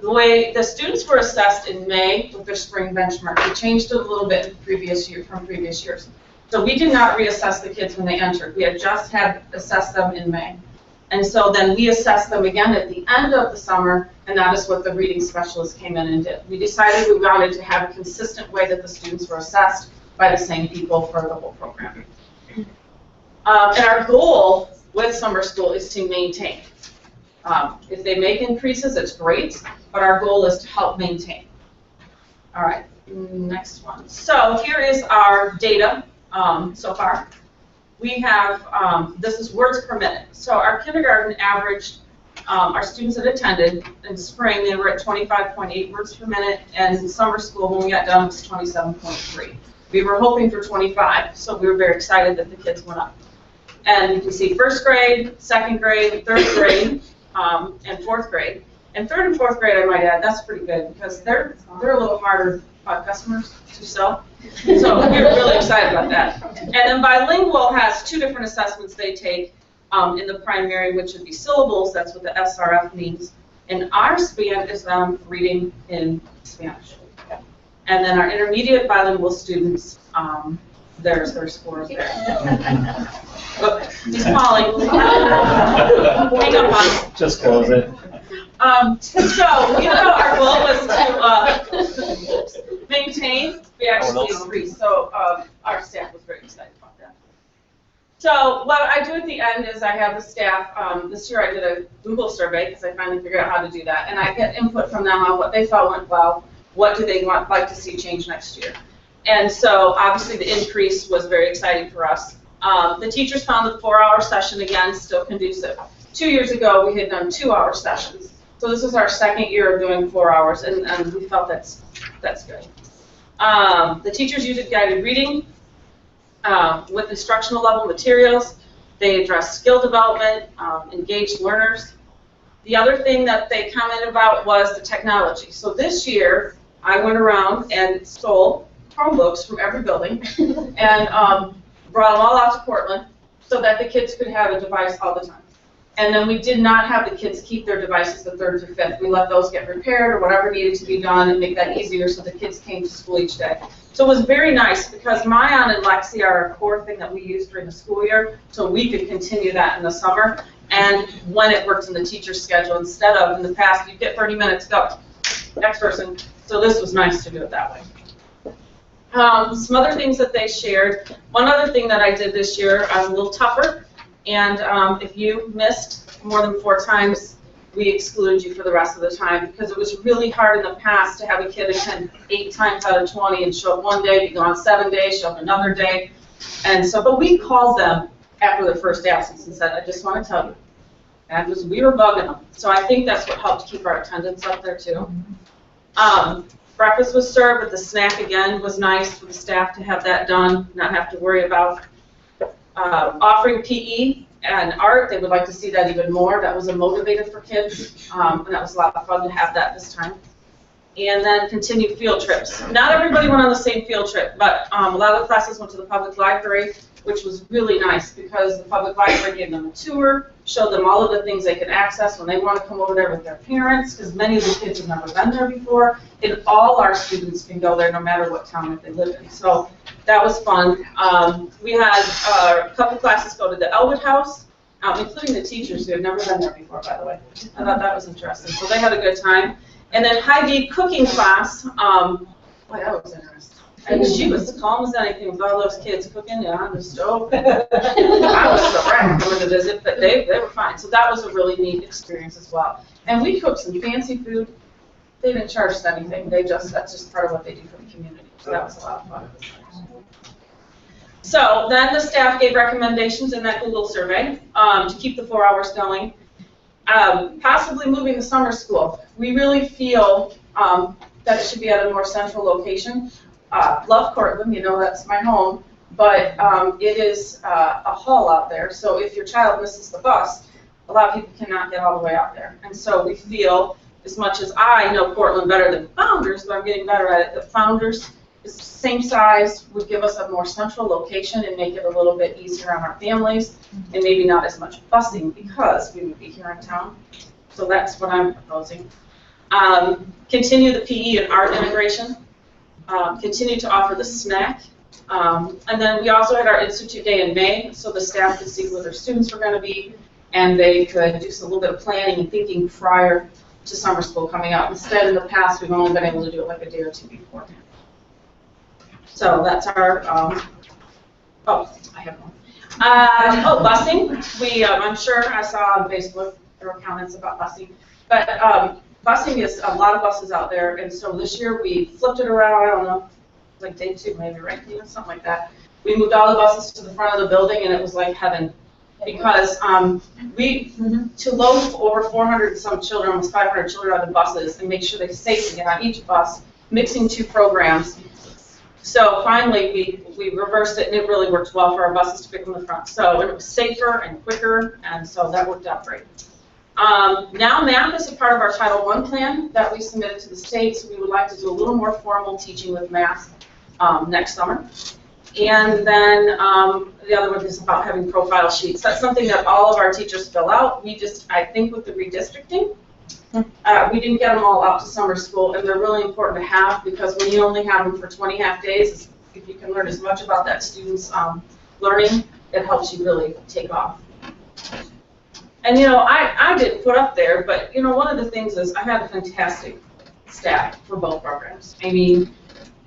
The way the students were assessed in May with their spring benchmark, we changed it a little bit from previous years. So we did not reassess the kids when they entered. We had just had assessed them in May. And so then we assessed them again at the end of the summer, and that is what the reading specialists came in and did. We decided we wanted to have a consistent way that the students were assessed by the same people for the whole program. And our goal with summer school is to maintain. If they make increases, it's great, but our goal is to help maintain. All right, next one. So here is our data so far. We have, this is words per minute. So our kindergarten averaged, our students that attended in spring, they were at 25.8 words per minute, and in summer school, when we got done, it was 27.3. We were hoping for 25, so we were very excited that the kids went up. And you can see first grade, second grade, third grade, and fourth grade. And third and fourth grade, I might add, that's pretty good because they're a little harder customers to sell. So we're really excited about that. And then bilingual has 2 different assessments they take in the primary, which would be syllables, that's what the SRF means. And our span is them reading in Spanish. And then our intermediate bilingual students, there's their scores there. Oh, he's calling. Hang up on. Just close it. So, you know, our goal was to maintain, we actually increased. So our staff was very excited about that. So what I do at the end is I have the staff, this year I did a Google survey because I finally figured out how to do that. And I get input from them on what they felt went well, what do they like to see change next year. And so obviously the increase was very exciting for us. The teachers found the 4-hour session, again, still conducive. 2 years ago, we had done 2-hour sessions. So this is our second year of doing 4 hours, and we felt that's good. The teachers used guided reading with instructional level materials. They addressed skill development, engaged learners. The other thing that they commented about was the technology. So this year, I went around and stole Chromebooks from every building and brought them all out to Portland so that the kids could have a device all the time. And then we did not have the kids keep their devices the 3rd through 5th. We let those get repaired or whatever needed to be done and make that easier so the kids came to school each day. So it was very nice because Mayan and Lexi are a core thing that we use during the school year, so we could continue that in the summer and when it works in the teacher's schedule instead of in the past, you get 30 minutes, go, next person. So this was nice to do it that way. Some other things that they shared. One other thing that I did this year, I was a little tougher, and if you missed more than 4 times, we excluded you for the rest of the time because it was really hard in the past to have a kid attend 8 times out of 20 and show up one day, be gone 7 days, show up another day. And so, but we called them after their first absence and said, I just want to tell you. And we were bugging them. So I think that's what helped keep our attendance up there too. Breakfast was served, but the snack again was nice for the staff to have that done, not have to worry about. Offering PE and art, they would like to see that even more. That was a motivator for kids, and that was a lot of fun to have that this time. And then continued field trips. Not everybody went on the same field trip, but a lot of the classes went to the public library, which was really nice because the public library gave them a tour, showed them all of the things they could access when they want to come over there with their parents, because many of the kids have never been there before, and all our students can go there no matter what town that they live in. So that was fun. We had a couple classes go to the Elwood House, including the teachers who had never been there before, by the way. I thought that was interesting. So they had a good time. And then Heidi cooking class, boy, that was interesting. And she was as calm as anything with all those kids cooking on the stove. I was a wreck coming to visit, but they were fine. So that was a really neat experience as well. And we cooked some fancy food. They didn't charge us anything. That's just part of what they do for the community. So that was a lot of fun. So then the staff gave recommendations in that Google survey to keep the 4 hours going. Possibly moving to summer school. We really feel that it should be at a more central location. Love Cortland, you know that's my home, but it is a haul out there, so if your child misses the bus, a lot of people cannot get all the way out there. And so we feel, as much as I know Cortland better than Founders, but I'm getting better at it, that Founders is the same size, would give us a more central location and make it a little bit easier on our families, and maybe not as much busing because we would be here in town. So that's what I'm proposing. Continue the PE and art integration. Continue to offer the snack. And then we also had our Institute Day in May, so the staff could see where their students were going to be, and they could do a little bit of planning and thinking prior to summer school coming out. Instead, in the past, we've only been able to do it like a day or two beforehand. So that's our, oh, I have one. Busing. I'm sure I saw on Facebook there were comments about busing, but busing is a lot of buses out there, and so this year we flipped it around. I don't know, like day 2 maybe, right? Something like that. We moved all the buses to the front of the building, and it was like heaven. Because to load over 400 and some children, almost 500 children on the buses and make sure they safely get on each bus, mixing 2 programs. So finally, we reversed it, and it really worked well for our buses to pick from the front. So it was safer and quicker, and so that worked out great. Now math is a part of our Title I plan that we submitted to the state, so we would like to do a little more formal teaching with math next summer. And then the other one is about having profile sheets. That's something that all of our teachers fill out. I think with the redistricting, we didn't get them all out to summer school, and they're really important to have because when you only have them for 20 half days, if you can learn as much about that student's learning, it helps you really take off. And I didn't put up there, but one of the things is I had a fantastic staff for both programs. I mean,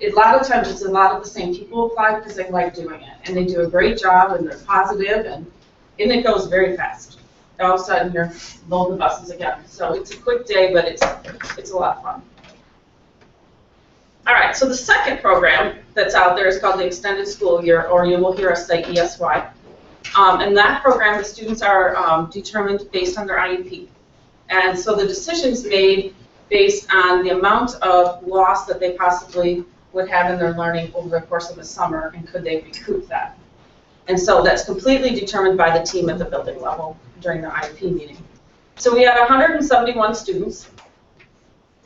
a lot of times it's a lot of the same people apply because they like doing it, and they do a great job, and they're positive, and it goes very fast. All of a sudden you're loading the buses again. So it's a quick day, but it's a lot of fun. All right, so the second program that's out there is called the Extended School Year, or you will hear us say ESY. And that program, the students are determined based on their IEP. And so the decision's made based on the amount of loss that they possibly would have in their learning over the course of the summer, and could they recoup that. And so that's completely determined by the team at the building level during the IEP meeting. So we had 171 students,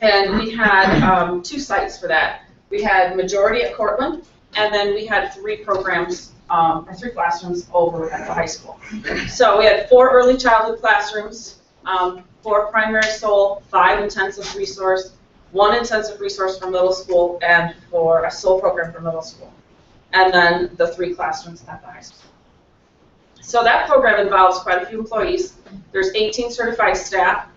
and we had 2 sites for that. We had majority at Cortland, and then we had 3 programs, or 3 classrooms over at the high school. So we had 4 early childhood classrooms, 4 primary SOL, 5 intensive resource, 1 intensive resource for middle school, and for a SOL program for middle school. And then the 3 classrooms at the high school. So that program involves quite a few employees. There's 18 certified staff.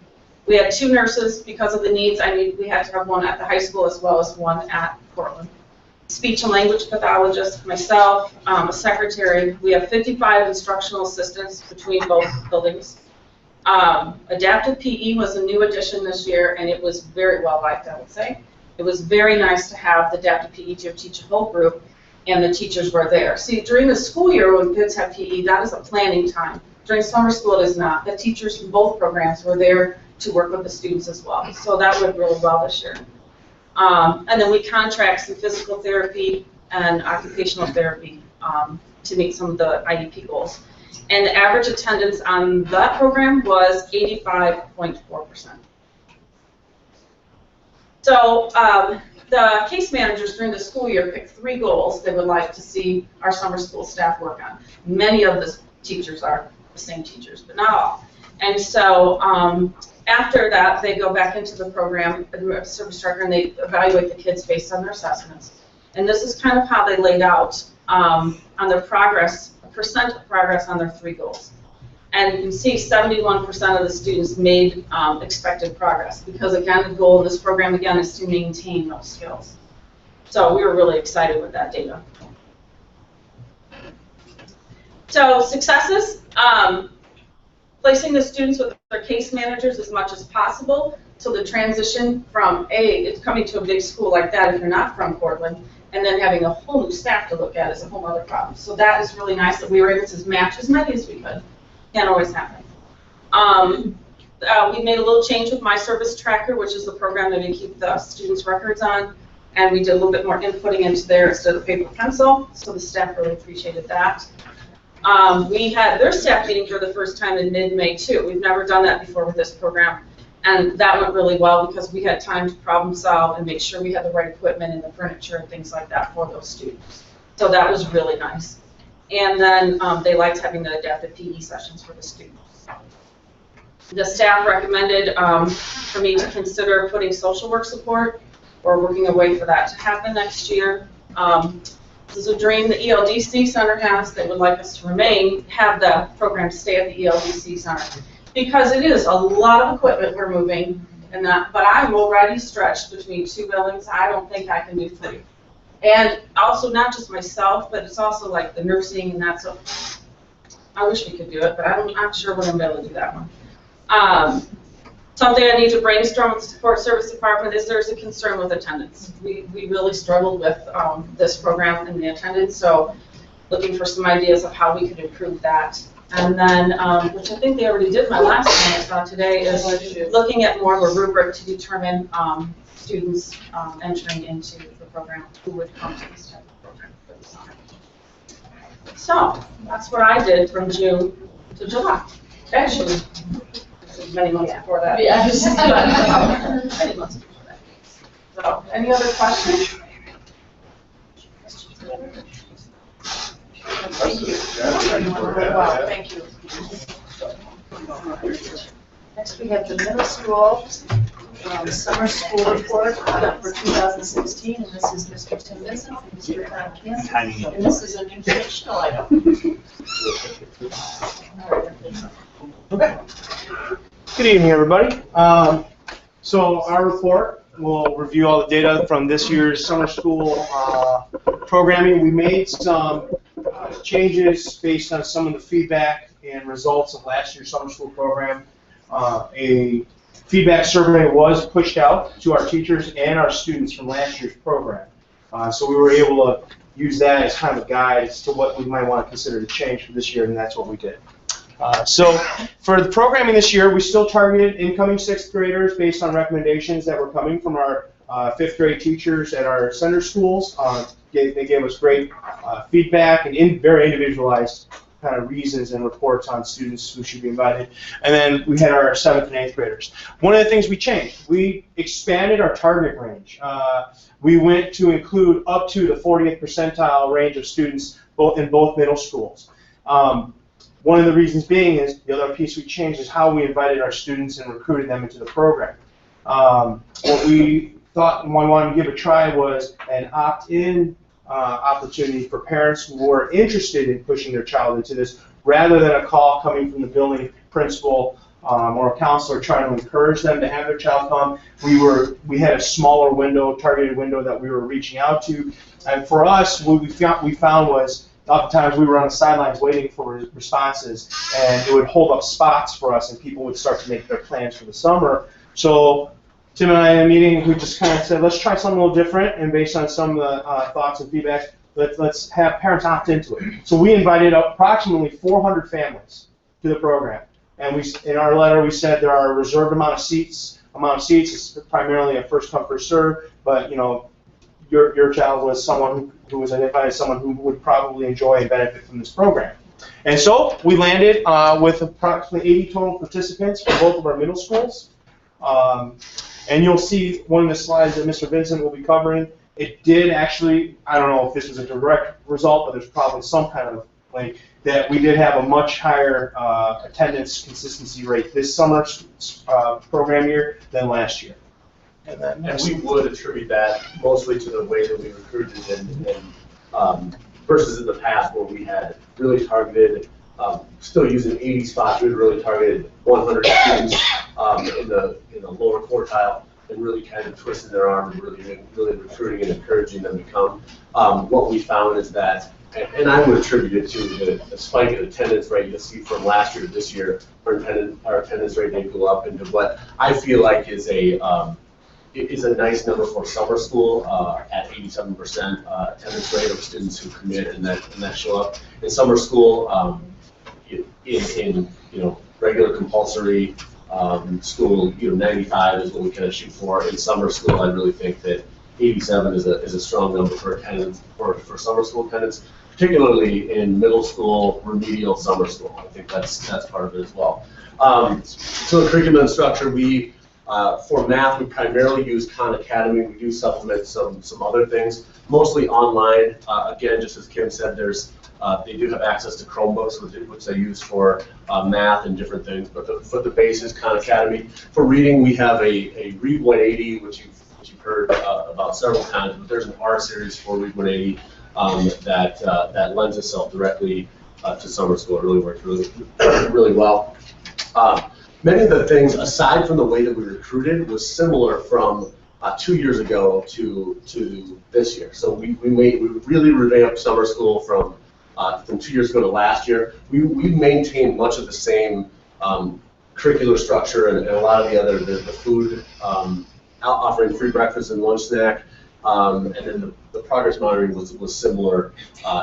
We had 2 nurses because of the needs. We had to have 1 at the high school as well as 1 at Cortland. Speech and language pathologist, myself, a secretary. We have 55 instructional assistants between both buildings. Adaptive PE was a new addition this year, and it was very well liked, I would say. It was very nice to have the adaptive PE to teach a whole group, and the teachers were there. See, during the school year when kids have PE, that is a planning time. During summer school, it is not. The teachers from both programs were there to work with the students as well. So that went really well this year. And then we contract some physical therapy and occupational therapy to meet some of the IEP goals. And the average attendance on that program was 85.4%. So the case managers during the school year picked 3 goals they would like to see our summer school staff work on. Many of the teachers are the same teachers, but not all. And so after that, they go back into the program, service director, and they evaluate the kids based on their assessments. And this is kind of how they laid out on their progress, percent of progress on their 3 goals. And you can see 71% of the students made expected progress, because again, the goal of this program again is to maintain those skills. So we were really excited with that data. So successes, placing the students with their case managers as much as possible, so the transition from it's coming to a big school like that if you're not from Portland, and then having a whole new staff to look at is a whole other problem. So that is really nice that we were able to match as many as we could. Can't always happen. We made a little change with My Service Tracker, which is the program that we keep the students' records on, and we did a little bit more inputting into there instead of paper pencil, so the staff really appreciated that. We had their staff meeting for the first time in mid-May too. We've never done that before with this program, and that went really well because we had time to problem solve and make sure we had the right equipment and the furniture and things like that for those students. So that was really nice. And then they liked having the adaptive PE sessions for the students. The staff recommended for me to consider putting social work support or working a way for that to happen next year. This is a dream the ELDC Center has. They would like us to have the program stay at the ELDC Center because it is a lot of equipment we're moving, and but I'm already stretched between 2 buildings. I don't think I can do 3. And also not just myself, but it's also like the nursing and that's. I wish we could do it, but I'm not sure we're going to be able to do that one. Something I need to brainstorm with the support service department is there's a concern with attendance. We really struggled with this program and the attendance, so looking for some ideas of how we could improve that. And then, which I think they already did my last one I saw today, is looking at more of a rubric to determine students entering into the program who would come to this type of program for the summer. So that's what I did from June to July. Actually, many months before that. Yeah. Many months before that. So, any other questions? Thank you. Wow, thank you. Next, we have the middle school summer school report for 2016, and this is Mr. Tim Vincent from Mr. Tom Kim, and this is an informational item. Okay. Good evening, everybody. So our report will review all the data from this year's summer school programming. We made some changes based on some of the feedback and results of last year's summer school program. A feedback survey was pushed out to our teachers and our students from last year's program. So we were able to use that as kind of a guide as to what we might want to consider to change for this year, and that's what we did. So for the programming this year, we still targeted incoming 6th graders based on recommendations that were coming from our 5th grade teachers at our center schools. They gave us great feedback and very individualized kind of reasons and reports on students who should be invited. And then we had our 7th and 8th graders. One of the things we changed, we expanded our target range. We went to include up to the 40th percentile range of students in both middle schools. One of the reasons being is the other piece we changed is how we invited our students and recruited them into the program. What we thought we wanted to give a try was an opt-in opportunity for parents who were interested in pushing their child into this, rather than a call coming from the building principal or a counselor trying to encourage them to have their child come. We had a smaller window, targeted window that we were reaching out to, and for us, what we found was oftentimes we were on the sidelines waiting for responses, and it would hold up spots for us, and people would start to make their plans for the summer. So Tim and I in a meeting, we just kind of said, let's try something a little different, and based on some of the thoughts and feedback, let's have parents opt into it. So we invited approximately 400 families to the program, and in our letter we said there are a reserved amount of seats. It's primarily a first come first serve, but you know, your child was someone who was identified as someone who would probably enjoy and benefit from this program. And so we landed with approximately 80 total participants for both of our middle schools. And you'll see one of the slides that Mr. Vincent will be covering. It did actually, I don't know if this was a direct result, but there's probably some kind of link, that we did have a much higher attendance consistency rate this summer program year than last year. And we would attribute that mostly to the way that we recruited and versus in the past where we had really targeted, still using 80 spots, we had really targeted 100 students in the lower quartile and really kind of twisting their arm and really recruiting and encouraging them to come. What we found is that and I would attribute it to the spike in attendance rate you'll see from last year to this year. Our attendance rate did go up into what I feel like is a nice number for summer school at 87% attendance rate of students who commit and that show up. In summer school, in regular compulsory school, 95 is what we kind of shoot for. In summer school, I really think that 87 is a strong number for attendance for summer school attendance, particularly in middle school, remedial summer school. I think that's part of it as well. So the curriculum and structure, we for math, we primarily use Khan Academy. We do supplement some other things, mostly online. Again, just as Kim said, they do have access to Chromebooks, which they use for math and different things. But the base is Khan Academy. For reading, we have a Read 180, which you've heard about several times. But there's an R series for Read 180 that lends itself directly to summer school. It really works really well. Many of the things, aside from the way that we recruited, was similar from 2 years ago to this year. So we really revamped summer school from 2 years ago to last year. We maintained much of the same curricular structure and a lot of the food, offering free breakfast and lunch snack, and then the progress monitoring was similar,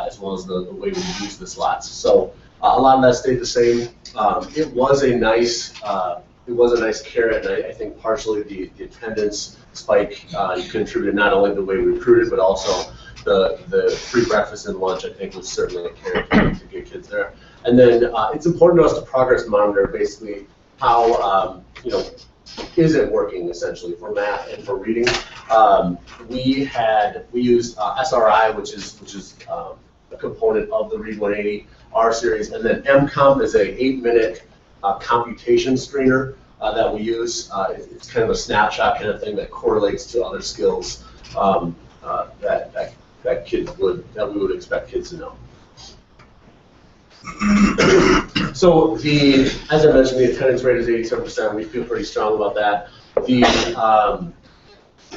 as well as the way we used the slots. So a lot of that stayed the same. It was a nice carrot, and I think partially the attendance spike contributed not only the way we recruited, but also the free breakfast and lunch. I think was certainly a carrot to get kids there. And then it's important to us to progress monitor basically how is it working essentially for math and for reading. We used SRI, which is a component of the Read 180 R series, and then MComp is a 8-minute computation screener that we use. It's kind of a snapshot kind of thing that correlates to other skills that we would expect kids to know. So as I mentioned, the attendance rate is 87%. We feel pretty strong about that.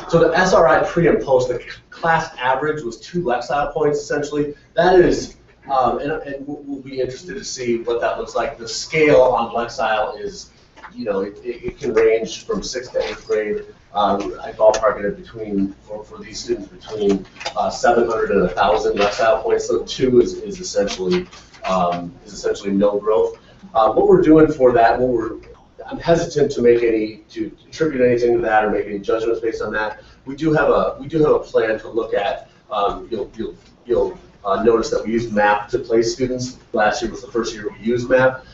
So the SRI pre and post, the class average was 2 Lexile points essentially. That is, and we'll be interested to see what that looks like. The scale on Lexile is, it can range from 6th to 8th grade. I ballpark it between, for these students, between 700 and 1,000 Lexile points. So 2 is essentially no growth. What we're doing for that, I'm hesitant to attribute anything to that or make any judgments based on that. We do have a plan to look at. You'll notice that we used MAP to place students. Last year was the first year we used MAP.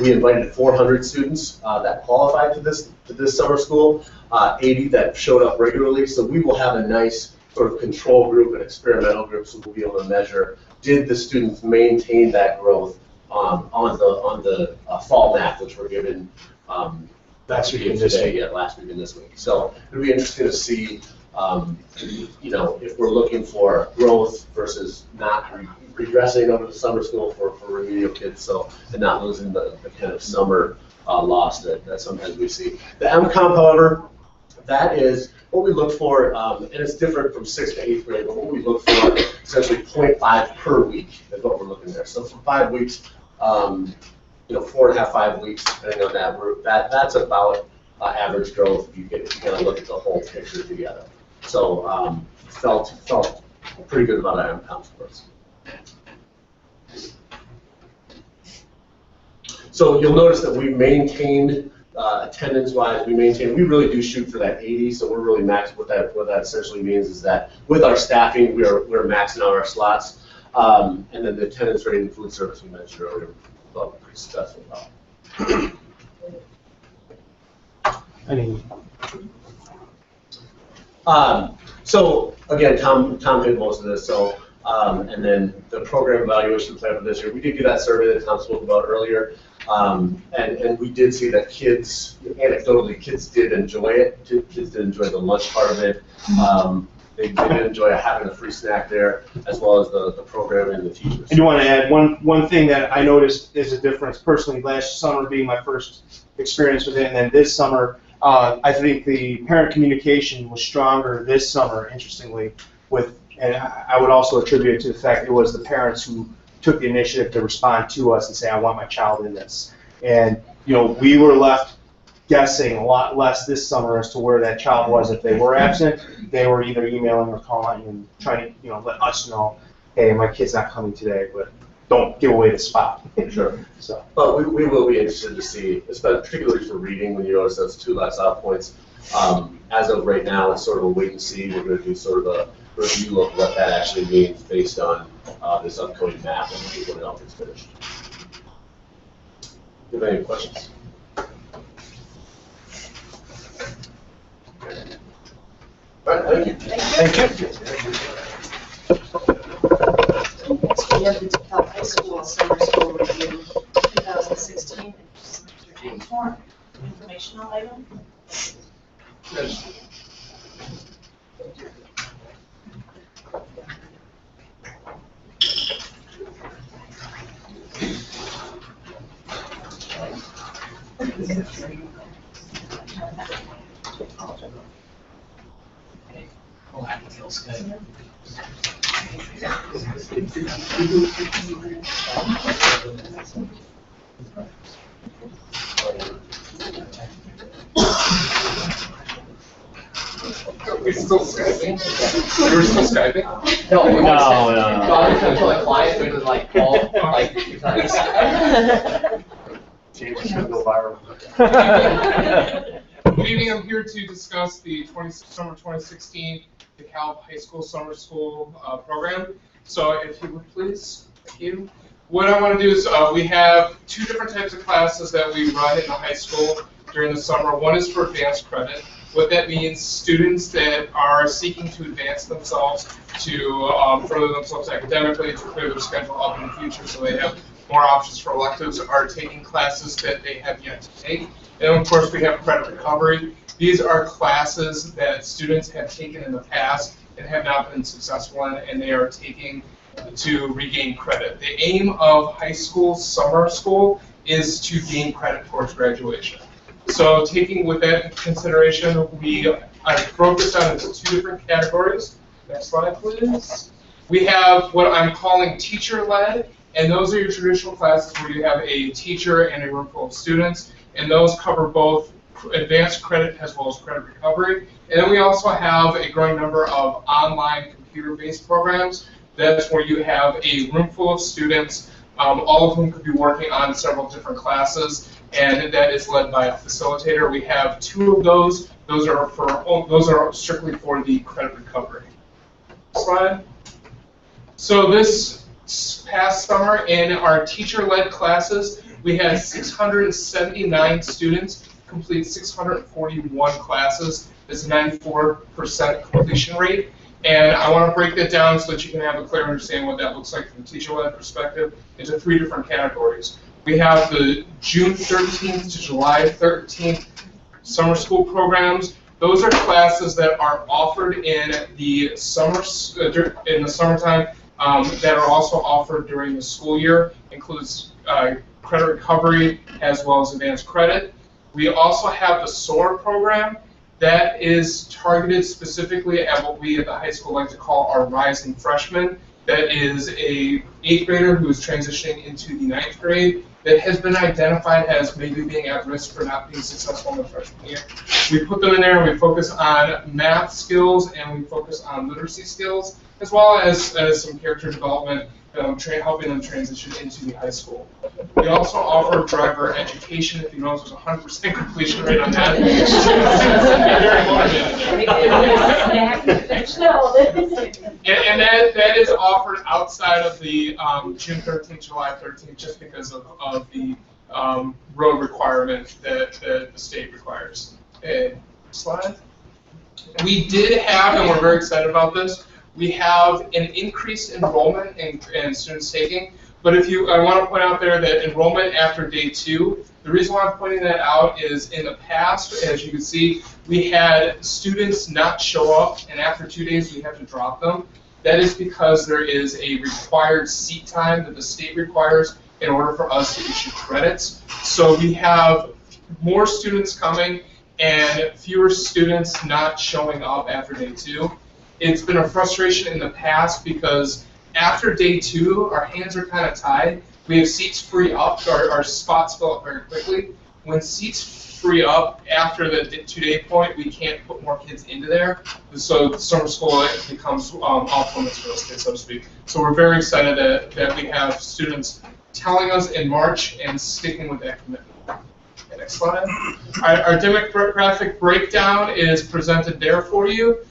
We invited 400 students that qualified to this summer school, 80 that showed up regularly. So we will have a nice sort of control group and experimental group, so we'll be able to measure, did the students maintain that growth on the fall MAP, which we're given last week and this week. So it'll be interesting to see, if we're looking for growth versus not regressing over the summer school for remedial kids, and not losing the kind of summer loss that sometimes we see. The MComp, however, that is what we look for, and it's different from 6th to 8th grade, but what we look for essentially 0.5 per week is what we're looking there. So for 5 weeks, 4.5, 5 weeks, depending on that, that's about average growth if you kind of look at the whole picture together. So felt pretty good about our MComp scores. So you'll notice that we maintained attendance-wise. We really do shoot for that 80. So we're really maxed. What that essentially means is that with our staffing, we're maxing out our slots, and then the attendance rate in food service we mentioned earlier. Pretty successful. So again, Tom hit most of this. So and then the program evaluation plan for this year, we did get that survey that Tom spoke about earlier, and we did see that anecdotally, kids did enjoy it. Kids did enjoy the lunch part of it. They did enjoy having a free snack there, as well as the program and the teachers. I do want to add one thing that I noticed is a difference personally. Last summer being my first experience with it, and then this summer, I think the parent communication was stronger this summer, interestingly, with And I would also attribute it to the fact it was the parents who took the initiative to respond to us and say, I want my child in this. And, we were left guessing a lot less this summer as to where that child was. If they were absent, they were either emailing or calling and trying to, let us know, hey, my kid's not coming today, but don't give away the spot. Sure. So. But we will be interested to see, particularly for reading, when you notice those 2 last out points. As of right now, it's sort of a wait and see. We're going to do sort of a review of what that actually means based on this upcoming map and when it all gets finished. Do you have any questions? All right, thank you. Thank you. Next, we have the Dekalb High School Summer School Review 2016. Mr. James Horn, informational item. We're still Skyping? We're still Skyping? No. I was trying to tell a client, we just call, 2 times. James is going to go viral. Good evening, I'm here to discuss the summer 2016 Dekalb High School Summer School program. So if you would please, thank you. What I want to do is we have 2 different types of classes that we run in the high school during the summer. One is for advanced credit. What that means, students that are seeking to advance themselves, to further themselves academically, to clear their schedule up in the future so they have more options for electives, are taking classes that they have yet to take. And of course, we have credit recovery. These are classes that students have taken in the past and have not been successful in, and they are taking to regain credit. The aim of high school summer school is to gain credit towards graduation. So taking with that into consideration, I broke this down into 2 different categories. Next slide, please. We have what I'm calling teacher-led, and those are your traditional classes where you have a teacher and a room full of students, and those cover both advanced credit as well as credit recovery. And then we also have a growing number of online computer-based programs. That's where you have a room full of students, all of whom could be working on several different classes, and that is led by a facilitator. We have 2 of those. Those are strictly for the credit recovery. Slide. So this past summer in our teacher-led classes, we had 679 students complete 641 classes. It's a 94% completion rate. And I want to break that down so that you can have a clear understanding what that looks like from a teacher-led perspective into 3 different categories. We have the June 13th to July 13th summer school programs. Those are classes that are offered in the summertime that are also offered during the school year. Includes credit recovery as well as advanced credit. We also have the SOAR program that is targeted specifically at what we at the high school like to call our rising freshmen. That is a 8th grader who is transitioning into the 9th grade that has been identified as maybe being at risk for not being successful in the freshman year. We put them in there and we focus on math skills and we focus on literacy skills as well as some character development, helping them transition into the high school. We also offer driver education. If you notice, there's a 100% completion rate on that. And that is offered outside of the June 13th, July 13th, just because of the road requirement that the state requires. Slide. We did have, and we're very excited about this, we have an increased enrollment in students taking. But I want to point out there that enrollment after day 2, the reason why I'm pointing that out is in the past, as you can see, we had students not show up, and after 2 days we have to drop them. That is because there is a required seat time that the state requires in order for us to issue credits. So we have more students coming and fewer students not showing up after day 2. it's been a frustration in the past because after day 2, our hands are kind of tied. We have seats free up, our spots fill up very quickly. When seats free up after the 2-day point, we can't put more kids into there. So summer school becomes off limits for those kids, so to speak. So we're very excited that we have students telling us in March and sticking with that commitment. Okay, next slide. Our demographic breakdown is presented there for you.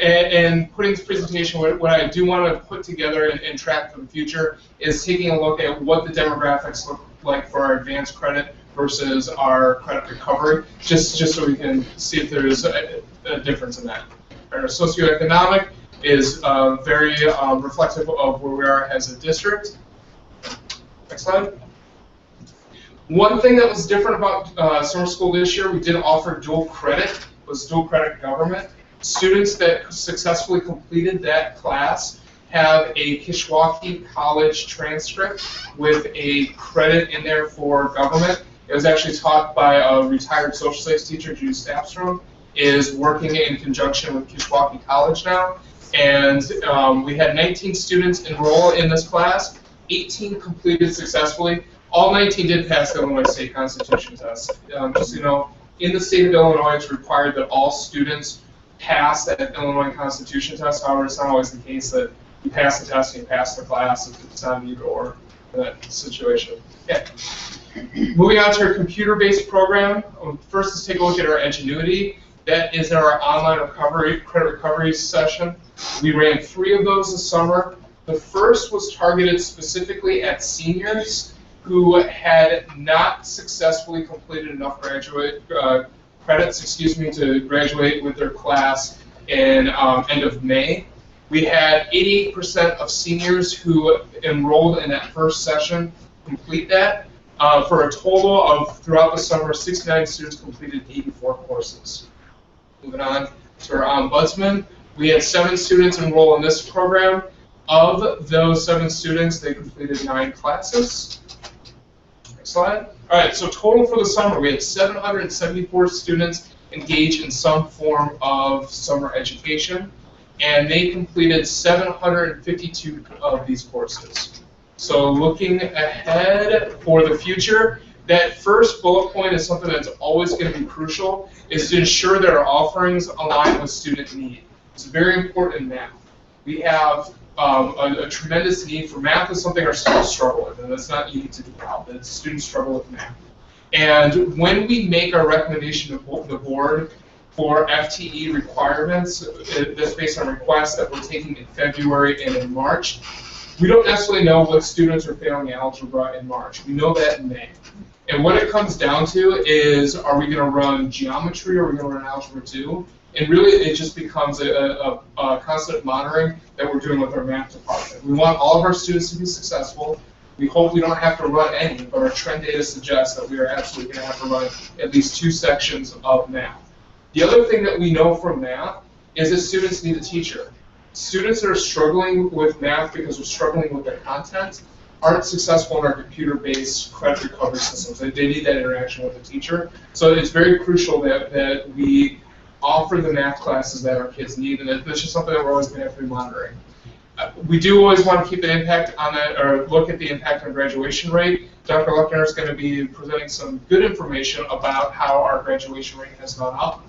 And putting this presentation, what I do want to put together and track for the future is taking a look at what the demographics look like for our advanced credit versus our credit recovery, just so we can see if there is a difference in that. Our socioeconomic is very reflective of where we are as a district. Next slide. One thing that was different about summer school this year, we did offer dual credit, was dual credit government. Students that successfully completed that class have a Kishwaukee College transcript with a credit in there for government. It was actually taught by a retired social studies teacher, Judy Stapstrom, is working in conjunction with Kishwaukee College now. And we had 19 students enroll in this class, 18 completed successfully. All 19 did pass the Illinois State Constitution test. Just so you know, in the state of Illinois, it's required that all students pass that Illinois Constitution test. However, it's not always the case that you pass the test and you pass the class. It's not either or in that situation. Okay. Moving on to our computer-based program. First, let's take a look at our Edgenuity. That is our online credit recovery session. We ran 3 of those this summer. The first was targeted specifically at seniors who had not successfully completed enough credits, to graduate with their class in end of May. We had 88% of seniors who enrolled in that first session complete that. For a total of, throughout the summer, 69 students completed 84 courses. Moving on to our ombudsman, we had 7 students enroll in this program. Of those 7 students, they completed 9 classes. Next slide. All right, so total for the summer, we had 774 students engage in some form of summer education, and they completed 752 of these courses. So looking ahead for the future, that first bullet point is something that's always going to be crucial, is to ensure that our offerings align with student need. It's very important in math. We have a tremendous need for math. Is something our students struggle with, and that's not easy to do well. That students struggle with math. And when we make our recommendation to the board for FTE requirements, that's based on requests that we're taking in February and in March, we don't necessarily know what students are failing algebra in March. We know that in May. And what it comes down to is, are we going to run geometry or are we going to run algebra 2? And really, it just becomes a constant monitoring that we're doing with our math department. We want all of our students to be successful. We hope we don't have to run any, but our trend data suggests that we are absolutely going to have to run at least 2 sections of math. The other thing that we know from math is that students need a teacher. Students that are struggling with math because they're struggling with their content aren't successful in our computer-based credit recovery systems. They need that interaction with the teacher. So it's very crucial that we offer the math classes that our kids need, and that's just something that we're always going to have to be monitoring. We do always want to keep an impact on that, or look at the impact on graduation rate. Dr. Luckner is going to be presenting some good information about how our graduation rate has gone up.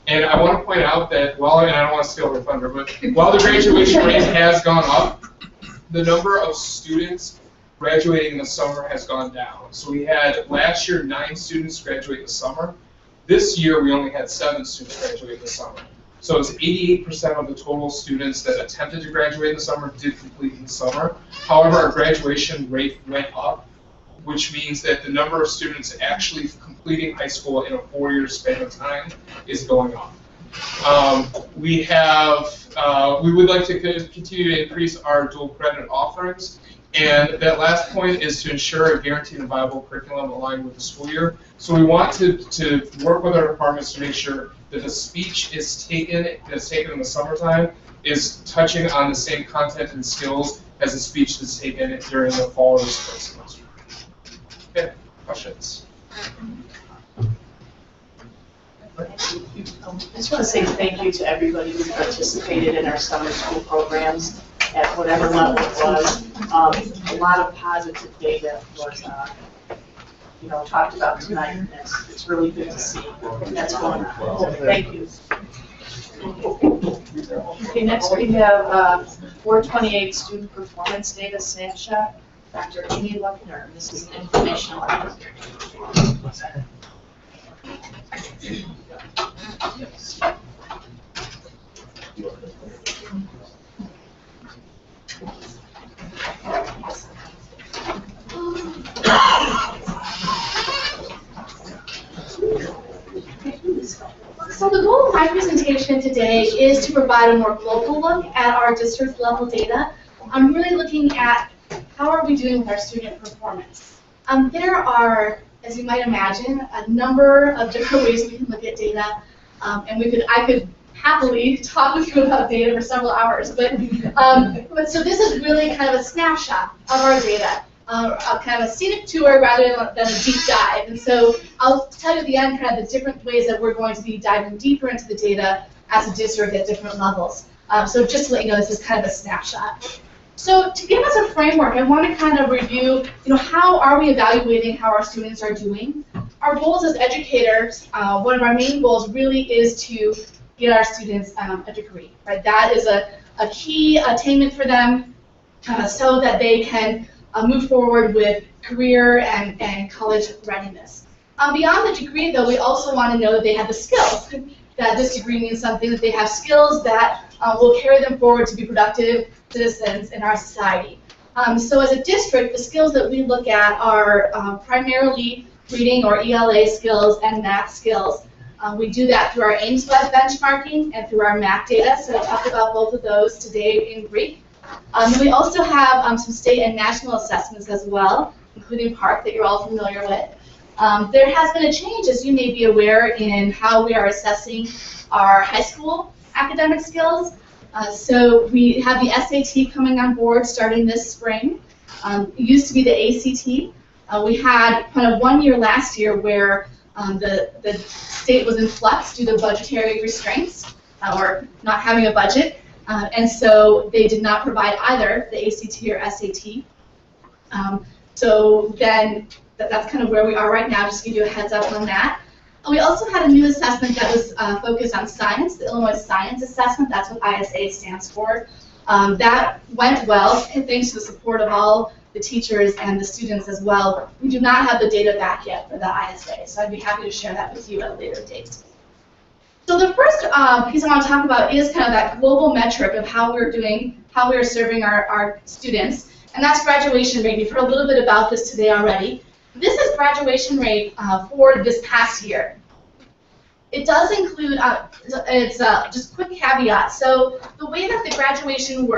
And I want to point out that, and I don't want to steal their thunder, but while the graduation rate has gone up, the number of students graduating in the summer has gone down. So we had last year 9 students graduate in the summer. This year we only had 7 students graduate in the summer. So it's 88% of the total students that attempted to graduate in the summer did complete in the summer. However, our graduation rate went up, which means that the number of students actually completing high school in a 4-year span of time is going up. We would like to continue to increase our dual credit offerings. And that last point is to ensure a guaranteed and viable curriculum aligned with the school year. So we want to work with our departments to make sure that the speech that's taken in the summertime is touching on the same content and skills as the speech that's taken during the fall or the spring semester. Okay, questions? I just want to say thank you to everybody who participated in our summer school programs at whatever level it was. A lot of positive data was, talked about tonight, and it's really good to see that's going on. Thank you. Okay, next we have 428 student performance data snapshot. Dr. Amy Luckner, this is informational. So the goal of my presentation today is to provide a more global look at our district level data. I'm really looking at how are we doing with our student performance. There are, as you might imagine, a number of different ways we can look at data, and I could happily talk with you about data for several hours. But so this is really kind of a snapshot of our data. A kind of a scenic tour rather than a deep dive. And so I'll tell you at the end kind of the different ways that we're going to be diving deeper into the data as a district at different levels. So just to let you know, this is kind of a snapshot. So to give us a framework, I want to kind of review, how are we evaluating how our students are doing? Our goals as educators, one of our main goals really is to get our students a degree, right? That is a key attainment for them so that they can move forward with career and college readiness. Beyond the degree, though, we also want to know that they have the skills, that this degree means something, that they have skills that will carry them forward to be productive citizens in our society. So as a district, the skills that we look at are primarily reading or ELA skills and math skills. We do that through our Ames-led benchmarking and through our MAC data, so we'll talk about both of those today in brief. We also have some state and national assessments as well, including PARC that you're all familiar with. There has been a change, as you may be aware, in how we are assessing our high school academic skills. So we have the SAT coming on board starting this spring. It used to be the ACT. We had kind of 1 year last year where the state was in flux due to budgetary restraints or not having a budget. And so they did not provide either the ACT or SAT. So then that's kind of where we are right now, just to give you a heads up on that. We also had a new assessment that was focused on science, the Illinois Science Assessment. That's what ISA stands for. That went well, thanks to the support of all the teachers and the students as well. We do not have the data back yet for the ISA, so I'd be happy to share that with you at a later date. So the first piece I want to talk about is kind of that global metric of how we're doing, how we're serving our students, and that's graduation rate. You've heard a little bit about this today already. This is graduation rate for this past year. It does include, it's just a quick caveat. So the way that the graduation